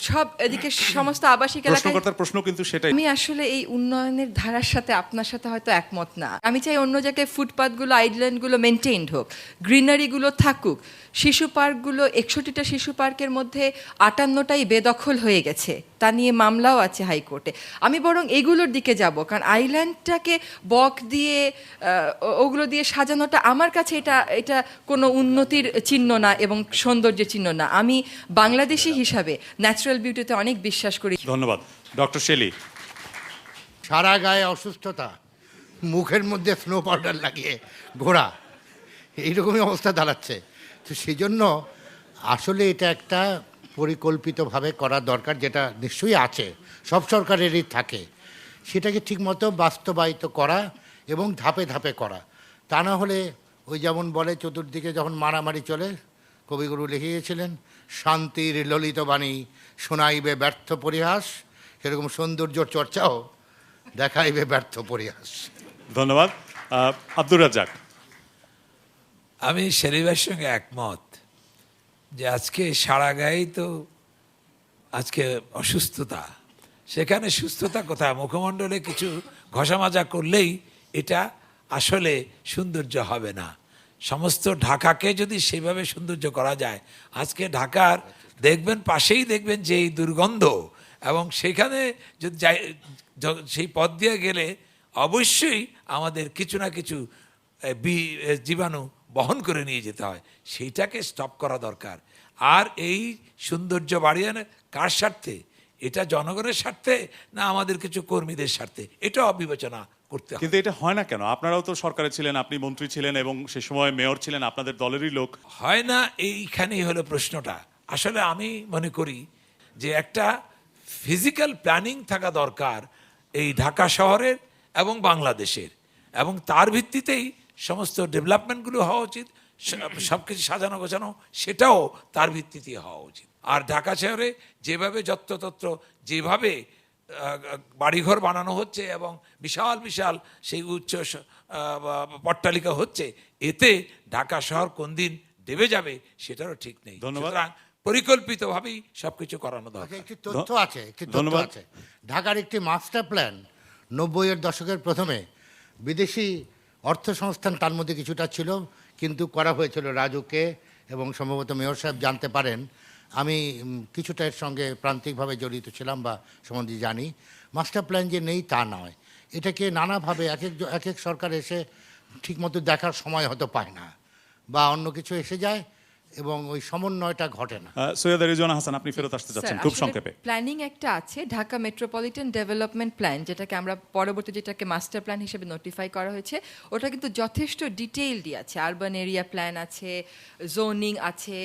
সব এদিকে সমস্ত আবাসিক এলাকায়, প্রশ্ন কিন্তু সেটাই। আমি আসলে এই উন্নয়নের ধারার সাথে আপনার সাথে হয়তো একমত না। আমি চাই অন্য জায়গায় ফুটপাথগুলো, আইল্যান্ডগুলো মেনটেইনড হোক, গ্রিনারিগুলো থাকুক। শিশু পার্কগুলো, 61টা শিশু পার্কের মধ্যে 58টাই বেদখল হয়ে গেছে, তা নিয়ে মামলাও আছে হাইকোর্টে। আমি বরং এগুলোর দিকে যাব, কারণ আইল্যান্ডটাকে বক দিয়ে ওগুলো দিয়ে সাজানোটা আমার কাছে এটা কোনো উন্নতির চিহ্ন না এবং সৌন্দর্যের চিহ্ন না। আমি বাংলাদেশি হিসাবে ন্যাচারাল বিউটিতে অনেক বিশ্বাস করি। ধন্যবাদ। Doctor Shelley. সারা গায়ে অসুস্থতা, মুখের মধ্যে স্নো পাউডার লাগিয়ে ঘোরা, এইরকমই অবস্থা দাঁড়াচ্ছে। তো সেই জন্য আসলে এটা একটা পরিকল্পিতভাবে করা দরকার, যেটা নিশ্চয়ই আছে, সব সরকারেরই থাকে। সেটাকে ঠিকমতো বাস্তবায়িত করা এবং ধাপে ধাপে করা। তা না হলে ওই যেমন বলে চতুর্দিকে যখন মারামারি চলে, কবিগুরু লিখে গিয়েছিলেন, শান্তির ললিত বাণী শোনাইবে ব্যর্থ পরিহাস, সেরকম সৌন্দর্য চর্চাও দেখাইবে ব্যর্থ পরিহাস। ধন্যবাদ। আব্দুর রাজ্জাক। আমি শেরিফের সঙ্গে একমত যে আজকে সারা গায়েই তো আজকে অসুস্থতা, সেখানে সুস্থতা কোথায়? মুখমণ্ডলে কিছু ঘষা মাজা করলেই এটা আসলে সৌন্দর্য হবে না। সমস্ত ঢাকাকে যদি সেইভাবে সৌন্দর্য করা যায়, আজকে ঢাকার দেখবেন পাশেই দেখবেন যে এই দুর্গন্ধ, এবং সেখানে যদি সেই পথ দিয়ে গেলে অবশ্যই আমাদের কিছু না কিছু জীবাণু বহন করে নিয়ে যেতে হয়, সেইটাকে স্টপ করা দরকার। আর এই সৌন্দর্য বাড়িয়ে কার স্বার্থে? এটা জনগণের স্বার্থে না আমাদের কিছু কর্মীদের স্বার্থে? এটা বিবেচনা করতে হবে। কিন্তু এটা হয় না কেন? আপনারাও তো সরকারে ছিলেন, আপনি মন্ত্রী ছিলেন এবং সে সময় মেয়র ছিলেন, আপনাদের দলেরই লোক। হয় না, এইখানেই হলো প্রশ্নটা। আসলে আমি মনে করি যে একটা ফিজিক্যাল প্ল্যানিং থাকা দরকার এই ঢাকা শহরের এবং বাংলাদেশের, এবং তার ভিত্তিতেই সমস্ত ডেভেলপমেন্টগুলো হওয়া উচিত, সব কিছু সাজানো গোছানো সেটাও তার ভিত্তিতে হওয়া উচিত। আর ঢাকা শহরে যেভাবে যত্রতত্র যেভাবে বাড়িঘর বানানো হচ্ছে এবং বিশাল বিশাল সেই উচ্চ পট্টালিকা হচ্ছে, এতে ঢাকা শহর কোন দিন দেবে যাবে সেটারও ঠিক নেই। ধন্যবাদ। পরিকল্পিতভাবেই সবকিছু করানো দরকার। একটি তথ্য আছে, ঢাকার একটি মাস্টার প্ল্যান 90-এর দশকের প্রথমে বিদেশি অর্থ সংস্থান তার মধ্যে কিছুটা ছিল, কিন্তু করা হয়েছিল রাজুকে, এবং সম্ভবত মেয়র সাহেব জানতে পারেন। আমি কিছুটা এর সঙ্গে প্রান্তিকভাবে জড়িত ছিলাম বা সম্বন্ধে জানি। মাস্টার প্ল্যান যে নেই তা নয়, এটাকে নানাভাবে এক এক সরকার এসে ঠিকমতো দেখার সময় হয়তো পায় না, বা অন্য কিছু এসে যায় এবং ওই সমন্বয়টা ঘটে না। সৈয়দ রিজওয়ানা হাসান, আপনি ফেরত আসতে যাচ্ছেন খুব সংক্ষেপে। প্ল্যানিং একটা আছে, ঢাকা মেট্রোপলিটন ডেভেলপমেন্ট প্ল্যান, যেটাকে আমরা পরবর্তী যেটাকে মাস্টার প্ল্যান হিসেবে নোটিফাই করা হয়েছে, ওটা কিন্তু যথেষ্ট ডিটেইলডই আছে। আরবান এরিয়া প্ল্যান আছে, জোনিং আছে,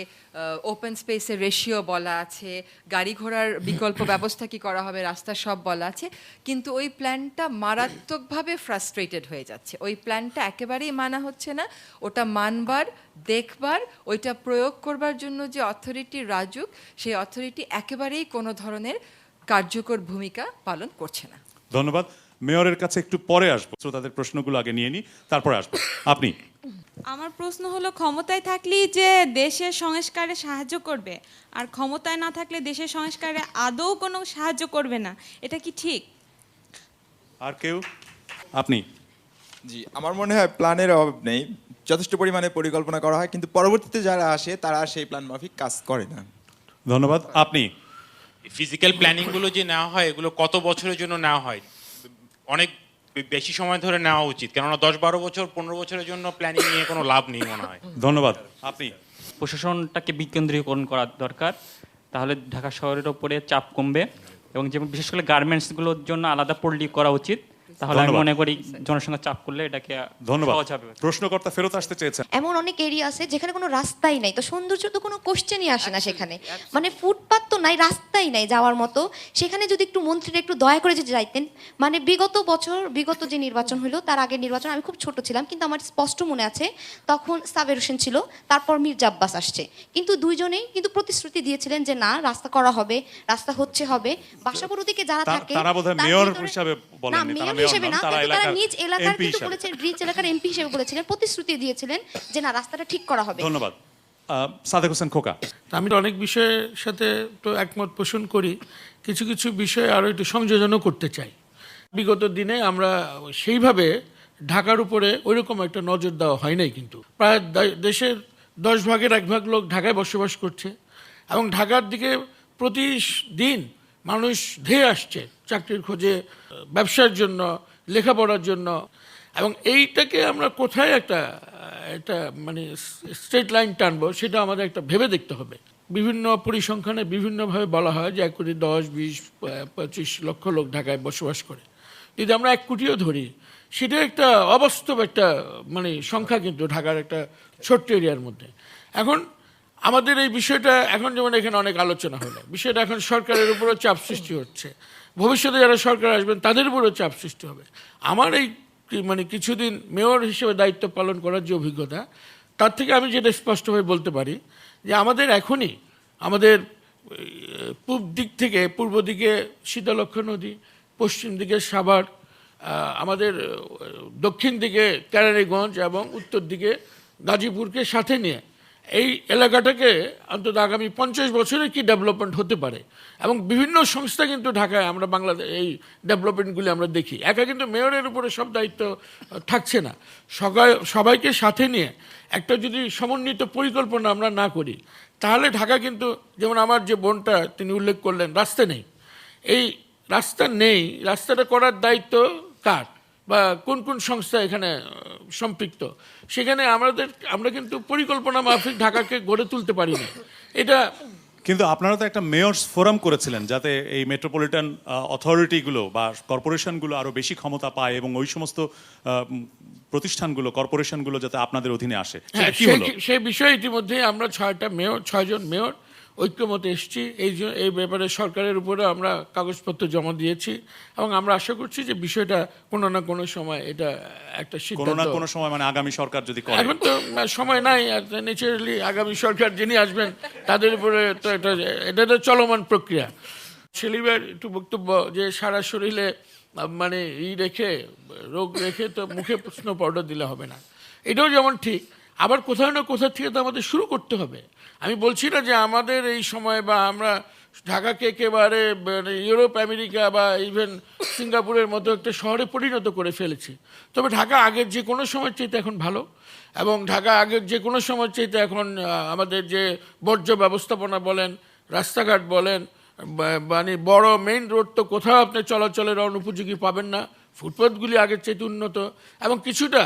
ওপেন স্পেসের রেশিও বলা আছে, গাড়ি ঘোড়ার বিকল্প ব্যবস্থা কি করা হবে, রাস্তা সব বলা আছে। কিন্তু ওই প্ল্যানটা মারাত্মকভাবে ফ্রাস্ট্রেটেড হয়ে যাচ্ছে। ওই প্ল্যানটা একেবারেই মানা হচ্ছে না। ওটা মানবার, দেখবার, ওইটা প্রয়োগ করবার জন্য যে অথরিটি রাজুক, সেই অথরিটি একেবারেই কোনো ধরনের কার্যকর ভূমিকা পালন করছে না। ধন্যবাদ। মেয়রের কাছে একটু পরে আসবো, তাদের প্রশ্নগুলো আগে নিয়ে নিই, তারপরে আসবো। আপনি। আমার প্রশ্ন হলো, ক্ষমতায় থাকলেই যে দেশের সংস্কারে সাহায্য করবে, আর ক্ষমতায় না থাকলে দেশের সংস্কারে আদৌ কোনো সাহায্য করবে না, এটা কি ঠিক? আর কেউ? আপনি। জি, আমার মনে হয় প্ল্যানের অভাব নেই, যথেষ্ট পরিমাণে পরিকল্পনা করা হয়, কিন্তু পরবর্তীতে যারা আসে তারা সেই প্ল্যান মাফিক কাজ করে না। ধন্যবাদ। আপনি। ফিজিক্যাল প্ল্যানিংগুলো যে নেওয়া হয়, এগুলো কত বছরের জন্য নেওয়া হয়? অনেক বেশি সময় ধরে নেওয়া উচিত, কেননা 10-12 বছর 15 বছরের জন্য প্ল্যানিং নিয়ে কোনো লাভ নেই মনে হয়। ধন্যবাদ। আপনি। প্রশাসনটাকে বিকেন্দ্রীকরণ করা দরকার, তাহলে ঢাকা শহরের ওপরে চাপ কমবে, এবং যেমন বিশেষ করে গার্মেন্টসগুলোর জন্য আলাদা পল্লী করা উচিত, তাহলে আমি মনে করি জনসংখ্যা চাপ করলে এটাকে সহজ হবে। প্রশ্নকর্তা ফেরত আসতে চেয়েছেন। এমন অনেক এরিয়া আছে যেখানে কোনো রাস্তাই নাই, তো সৌন্দর্য তো কোনো কোশ্চেনই আসে না সেখানে। মানে ফুটপাত তো নাই, রাস্তাই নাই যাওয়ার মতো। সেখানে যদি একটু মন্ত্রীরা একটু দয়া করে যদি যাইতেন। মানে বিগত যে নির্বাচন হলো, তার আগের নির্বাচন আমি খুব ছোট ছিলাম, কিন্তু আমার স্পষ্ট মনে আছে তখন সাবের হোসেন ছিল, তারপর মির্জা আব্বাস আসছে, কিন্তু দুইজনেই কিন্তু প্রতিশ্রুতি দিয়েছিলেন যে না, রাস্তা করা হবে, রাস্তা হবে। বাসাবড় দিকে যারা থাকে তারা বোধহয় মেয়র হিসেবে বলেননি, তারা হিসেবে না, তারা নিজ এলাকার কিন্তু বলেছেন, রিচ এলাকার এমপি হিসেবে বলেছিলেন, প্রতিশ্রুতি দিয়েছিলেন যে না, রাস্তাটা ঠিক করা হবে। ধন্যবাদ। সাদেক হোসেন খোকা। আমি অনেক বিষয়ের সাথে তো একমত পোষণ করি, কিছু কিছু বিষয়ে আরও একটু সংযোজনও করতে চাই। বিগত দিনে আমরা সেইভাবে ঢাকার উপরে ওইরকম একটা নজর দেওয়া হয় নাই, কিন্তু প্রায় দেশের 10 ভাগের 1 ভাগ লোক ঢাকায় বসবাস করছে, এবং ঢাকার দিকে প্রতিদিন মানুষ ধেয়ে আসছে চাকরির খোঁজে, ব্যবসার জন্য, লেখাপড়ার জন্য। এবং এইটাকে আমরা কোথায় একটা মানে স্ট্রেট লাইন টানবো, সেটা আমাদের একটা ভেবে দেখতে হবে। বিভিন্ন পরিসংখ্যানে বিভিন্নভাবে বলা হয় যে 1 কোটি 10, 20, 25 লক্ষ লোক ঢাকায় বসবাস করে। যদি আমরা 1 কোটিও ধরি, সেটা একটা অবাস্তব একটা মানে সংখ্যা, কিন্তু ঢাকার একটা ছোট্ট এরিয়ার মধ্যে। এখন আমাদের এই বিষয়টা এখন যেমন এখানে অনেক আলোচনা হলো, বিষয়টা এখন সরকারের উপরও চাপ সৃষ্টি হচ্ছে, ভবিষ্যতে যারা সরকার আসবেন তাদের উপরও চাপ সৃষ্টি হবে। আমার এই মানে কিছুদিন মেয়র হিসেবে দায়িত্ব পালন করার যে অভিজ্ঞতা, তার থেকে আমি যেটা স্পষ্টভাবে বলতে পারি যে আমাদের এখনই আমাদের পূর্ব দিকে শীতলক্ষ্যা নদী, পশ্চিম দিকে সাভার, আমাদের দক্ষিণ দিকে কেরানীগঞ্জ এবং উত্তর দিকে গাজীপুরকে সাথে নিয়ে এই এলাকাটাকে অন্তত আগামী 50 বছরে কি ডেভেলপমেন্ট হতে পারে, এবং বিভিন্ন সংস্থা কিন্তু ঢাকায় আমরা বাংলাদেশ এই ডেভেলপমেন্টগুলি আমরা দেখি। একা কিন্তু মেয়রের উপরে সব দায়িত্ব থাকছে না, সবাইকে সাথে নিয়ে একটা যদি সমন্বিত পরিকল্পনা আমরা না করি, তাহলে ঢাকা কিন্তু, যেমন আমার যে বোনটা তিনি উল্লেখ করলেন, রাস্তা নেই। এই রাস্তা নেই, রাস্তাটা করার দায়িত্ব কার বা কোন কোন সংস্থা এখানে সম্পৃক্ত, সেখানে আমরা কিন্তু পরিকল্পনা মাফিক ঢাকাকে গড়ে তুলতে পারি না। এটা কিন্তু আপনারা তো একটা মেয়র্স ফোরাম করেছিলেন যাতে এই মেট্রোপলিটন অথরিটিগুলো বা কর্পোরেশনগুলো আরো বেশি ক্ষমতা পায় এবং ওই সমস্ত প্রতিষ্ঠানগুলো, কর্পোরেশনগুলো যাতে আপনাদের অধীনে আসে। সেটা কি হলো? সেই বিষয়ে ইতিমধ্যে আমরা 6 জন মেয়র ঐক্যমতে এসেছি। এই ব্যাপারে সরকারের উপরে আমরা কাগজপত্র জমা দিয়েছি এবং আমরা আশা করছি যে বিষয়টা কোনো না কোনো সময় এটা একটা সিদ্ধান্ত, কোনো না কোনো সময়, মানে আগামী সরকার যদি করে। এখন তো সময় নাই, ন্যাচারালি আগামী সরকার যিনি আসবেন তাদের উপরে তো এটা তো চলমান প্রক্রিয়া। সেলিমের একটু বক্তব্য যে সারা শরীরে মানে রোগ রেখে তো মুখে প্রশ্ন পাউডার দিলে হবে না, এটাও যেমন ঠিক, আবার কোথাও না কোথাও থেকে তো আমাদের শুরু করতে হবে। আমি বলছি না যে আমাদের এই সময় বা আমরা ঢাকাকে একেবারে ইউরোপ, আমেরিকা বা ইভেন সিঙ্গাপুরের মতো একটা শহরে পরিণত করে ফেলেছি, তবে ঢাকা আগের যে কোনো সময়ের চাইতে এখন ভালো, এবং ঢাকা আগের যে কোনো সময়ের চাইতে এখন আমাদের যে বর্জ্য ব্যবস্থাপনা বলেন, রাস্তাঘাট বলেন, মানে বড় মেইন রোড তো কোথাও আপনি চলাচলের অনুপযোগী পাবেন না, ফুটপাথগুলি আগের চাইতে উন্নত, এবং কিছুটা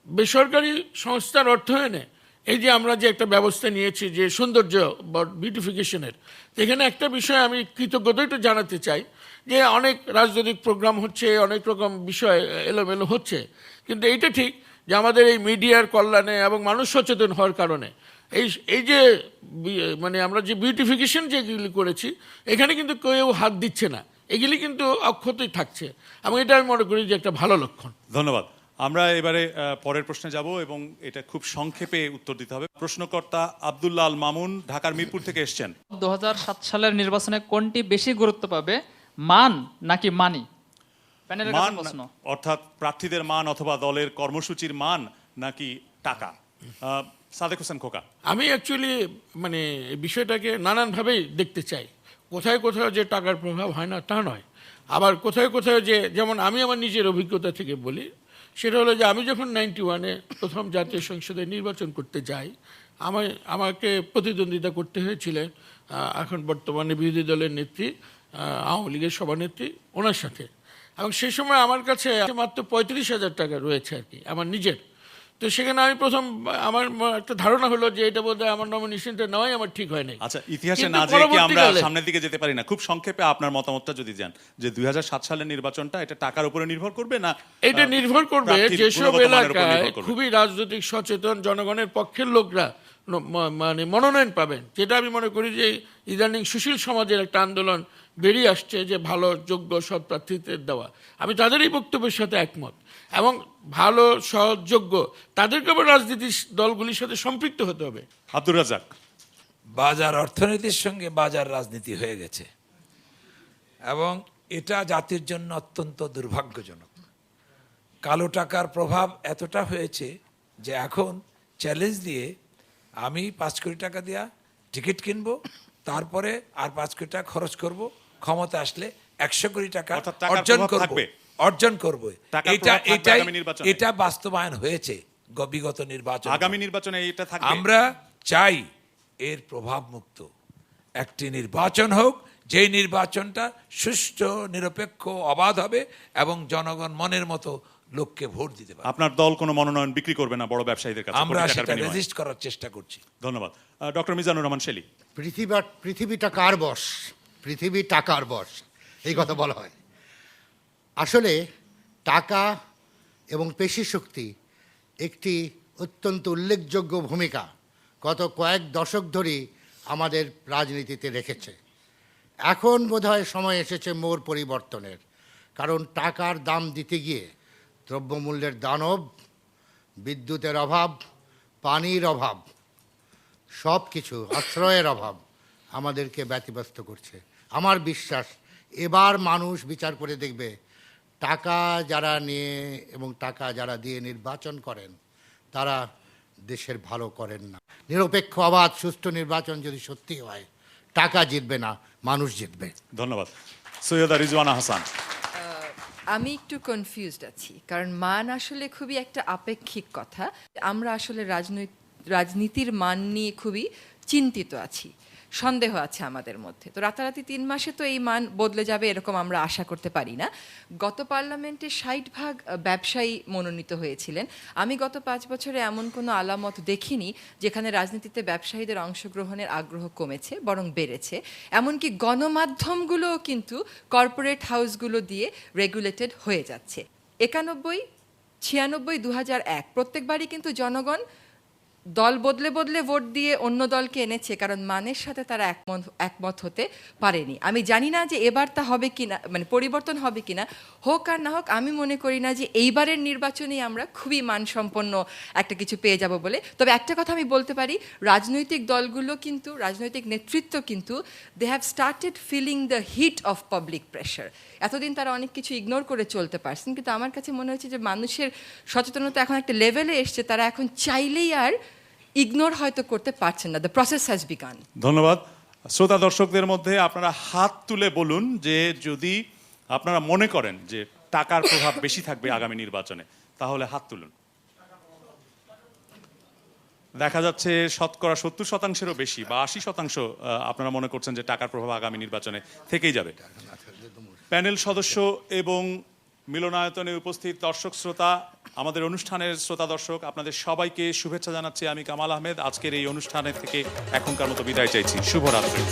বেসরকারি সংস্থার অর্থায়নে এই যে আমরা যে একটা ব্যবস্থা নিয়েছি যে সৌন্দর্য বা বিউটিফিকেশনের, এখানে একটা বিষয় আমি কৃতজ্ঞতা একটু জানাতে চাই যে অনেক রাজনৈতিক প্রোগ্রাম হচ্ছে, অনেক রকম বিষয় এলোমেলো হচ্ছে, কিন্তু এইটা ঠিক যে আমাদের এই মিডিয়ার কল্যাণে এবং মানুষ সচেতন হওয়ার কারণে এই যে মানে আমরা যে বিউটিফিকেশন যেগুলি করেছি, এখানে কিন্তু কেউ হাত দিচ্ছে না, এগুলি কিন্তু অক্ষতই থাকছে, এবং এটা আমি মনে করি যে একটা ভালো লক্ষণ। ধন্যবাদ। আমরা এবারে পরের প্রশ্নে যাব এবং এটা খুব সংক্ষেপে উত্তর দিতে হবে। প্রশ্নকর্তা আব্দুল্লাহ আল মামুন ঢাকার মিরপুর থেকে এসেছেন। 2007 সালের নির্বাচনে কোনটি বেশি গুরুত্ব পাবে, মান নাকি মানি? প্যানেলের কাছে প্রশ্ন। অর্থাৎ প্রার্থীদের মান অথবা দলের কর্মসূচির মান নাকি টাকা? সাদেক হোসেন খোকা। আমি অ্যাকচুয়ালি মানে বিষয়টাকে নানানভাবেই দেখতে চাই। কোথায় কোথাও যে টাকার প্রভাব হয় না তা নয়, আবার কোথায় কোথাও যে, যেমন আমি আমার নিজের অভিজ্ঞতা থেকে বলি, সেটা হলো যে আমি যখন 91-এ প্রথম জাতীয় সংসদে নির্বাচন করতে যাই, আমাকে প্রতিদ্বন্দ্বিতা করতে হয়েছিল এখন বর্তমানে বিরোধী দলের নেত্রী, আওয়ামী লীগের সভানেত্রী, ওনার সাথে, এবং সেই সময় আমার কাছে মাত্র 35,000 টাকা রয়েছে আর কি আমার নিজের। তো সেখানে আমি প্রথম আমার একটা ধারণা হলো যে এটা বোধহয় আমার নমিনেশনটা নেওয়াই আমার ঠিক হয় নাই। আচ্ছা, ইতিহাসে না যেয়ে কি আমরা সামনের দিকে যেতে পারি না? খুব সংক্ষেপে আপনার মতামতটা যদি জান যে 2007 সালের নির্বাচনটা এটা টাকার উপরে নির্ভর করবে না এটা নির্ভর করবে যেসব এলাকায় খুবই রাজনৈতিক সচেতন জনগণের পক্ষের লোকরা মানে মনোনয়ন পাবেন, যেটা আমি মনে করি যে ইদানিং সুশীল সমাজের একটা আন্দোলন বেরিয়ে আসছে যে ভালো যোগ্য সৎ প্রার্থীদের দেওয়া, আমি তাদের এই বক্তব্যের সাথে একমত, এবং ভালো সহযোগ্য তাদেরকে আবার রাজনীতির দলগুলির সাথে সম্পৃক্ত হতে হবে। আব্দুর রাজ্জাক। বাজার অর্থনীতির সঙ্গে বাজার রাজনীতি হয়ে গেছে, এবং এটা জাতির জন্য অত্যন্ত দুর্ভাগ্যজনক। কালো টাকার প্রভাব এতটা হয়েছে যে এখন চ্যালেঞ্জ দিয়ে আমি 5 কোটি টাকা দিয়া টিকিট কিনবো, তারপরে আর 5 কোটি টাকা খরচ করব, ক্ষমতা আসলে 100 কোটি টাকা অর্জন করব। এটা বাস্তবায়ন হয়েছে বিগত নির্বাচন। আগামী নির্বাচনে এটা থাকবে। আমরা চাই এর প্রভাব মুক্ত একটি নির্বাচন হোক, যে নির্বাচনটা সুষ্ঠু, নিরপেক্ষ, অবাধ হবে এবং জনগণ মনের মতো লোককে ভোট দিতে পারে। আপনার দল কোনো মনোনয়ন বিক্রি করবে না বড় ব্যবসায়ীদের কাছে? আমরা সেটা রেজিস্ট করার চেষ্টা করছি। ধন্যবাদ। ডক্টর মিজানুর রহমান শেলী। পৃথিবীটা কার বশ? পৃথিবী টাকার বশ, এই কথা বলা হয়। আসলে টাকা এবং পেশি শক্তি একটি অত্যন্ত উল্লেখযোগ্য ভূমিকা গত কয়েক দশক ধরেই আমাদের রাজনীতিতে রেখেছে। এখন বোধহয় সময় এসেছে মোড় পরিবর্তনের, কারণ টাকার দাম দিতে গিয়ে দ্রব্যমূল্যের দানব, বিদ্যুতের অভাব, পানির অভাব, সব কিছু, আশ্রয়ের অভাব আমাদেরকে ব্যতিব্যস্ত করছে। আমার বিশ্বাস এবার মানুষ বিচার করে দেখবে টাকা যারা নিয়ে এবং টাকা যারা দিয়ে নির্বাচন করেন তারা দেশের ভালো করেন না। নিরপেক্ষ, অবাধ, সুষ্ঠু নির্বাচন যদি সত্যি হয়, টাকা জিতবে না, মানুষ জিতবে। ধন্যবাদ। সৈয়দা রিজওয়ানা হাসান। আমি একটু কনফিউজড আছি, কারণ মান আসলে খুবই একটা আপেক্ষিক কথা। আমরা আসলে রাজনীতির মান নিয়ে খুবই চিন্তিত আছি, সন্দেহ আছে আমাদের মধ্যে। তো রাতারাতি 3 মাসে তো এই মান বদলে যাবে এরকম আমরা আশা করতে পারি না। গত পার্লামেন্টে 60% ব্যবসায়ী মনোনীত হয়েছিলেন। আমি গত 5 বছরে এমন কোনো আলামত দেখিনি যেখানে রাজনীতিতে ব্যবসায়ীদের অংশগ্রহণের আগ্রহ কমেছে, বরং বেড়েছে। এমনকি গণমাধ্যমগুলোও কিন্তু কর্পোরেট হাউসগুলো দিয়ে রেগুলেটেড হয়ে যাচ্ছে। 91, 96, 2001 প্রত্যেকবারই কিন্তু জনগণ দল বদলে বদলে ভোট দিয়ে অন্য দলকে এনেছে, কারণ মানের সাথে তারা একমত হতে পারেনি। আমি জানি না যে এবার তা হবে কিনা, মানে পরিবর্তন হবে কিনা। হোক আর না হোক, আমি মনে করি না যে এইবারের নির্বাচনে আমরা খুবই মানসম্পন্ন একটা কিছু পেয়ে যাব বলে। তবে একটা কথা আমি বলতে পারি, রাজনৈতিক দলগুলো কিন্তু, রাজনৈতিক নেতৃত্ব কিন্তু they have started feeling the heat of public pressure. এতদিন তারা অনেক কিছু ইগনোর করে চলতে পারছেন, কিন্তু আমার কাছে মনে হচ্ছে যে মানুষের সচেতনতা এখন একটা লেভেলে এসছে, তারা এখন চাইলেই আর ইগনোর হয়তো করতে পারছেন না। The process has began. ধন্যবাদ। শ্রোতা দর্শকদের মধ্যে আপনারা হাত তুলে বলুন যে যদি আপনারা মনে করেন যে টাকার প্রভাব বেশি থাকবে আগামী নির্বাচনে, তাহলে হাত তুলুন। দেখা যাচ্ছে শতকরা 70%-এরও বেশি বা 80% আপনারা মনে করছেন যে টাকার প্রভাব আগামী নির্বাচনে থেকেই যাবে। প্যানেল সদস্য এবং মিলনায়তনে উপস্থিত দর্শক শ্রোতা, আমাদের অনুষ্ঠানের শ্রোতা দর্শক, আপনাদের সবাইকে শুভেচ্ছা জানাচ্ছি। আমি কামাল আহমেদ আজকের এই অনুষ্ঠানের থেকে এখনকার মতো বিদায় চাইছি। শুভরাত্রি।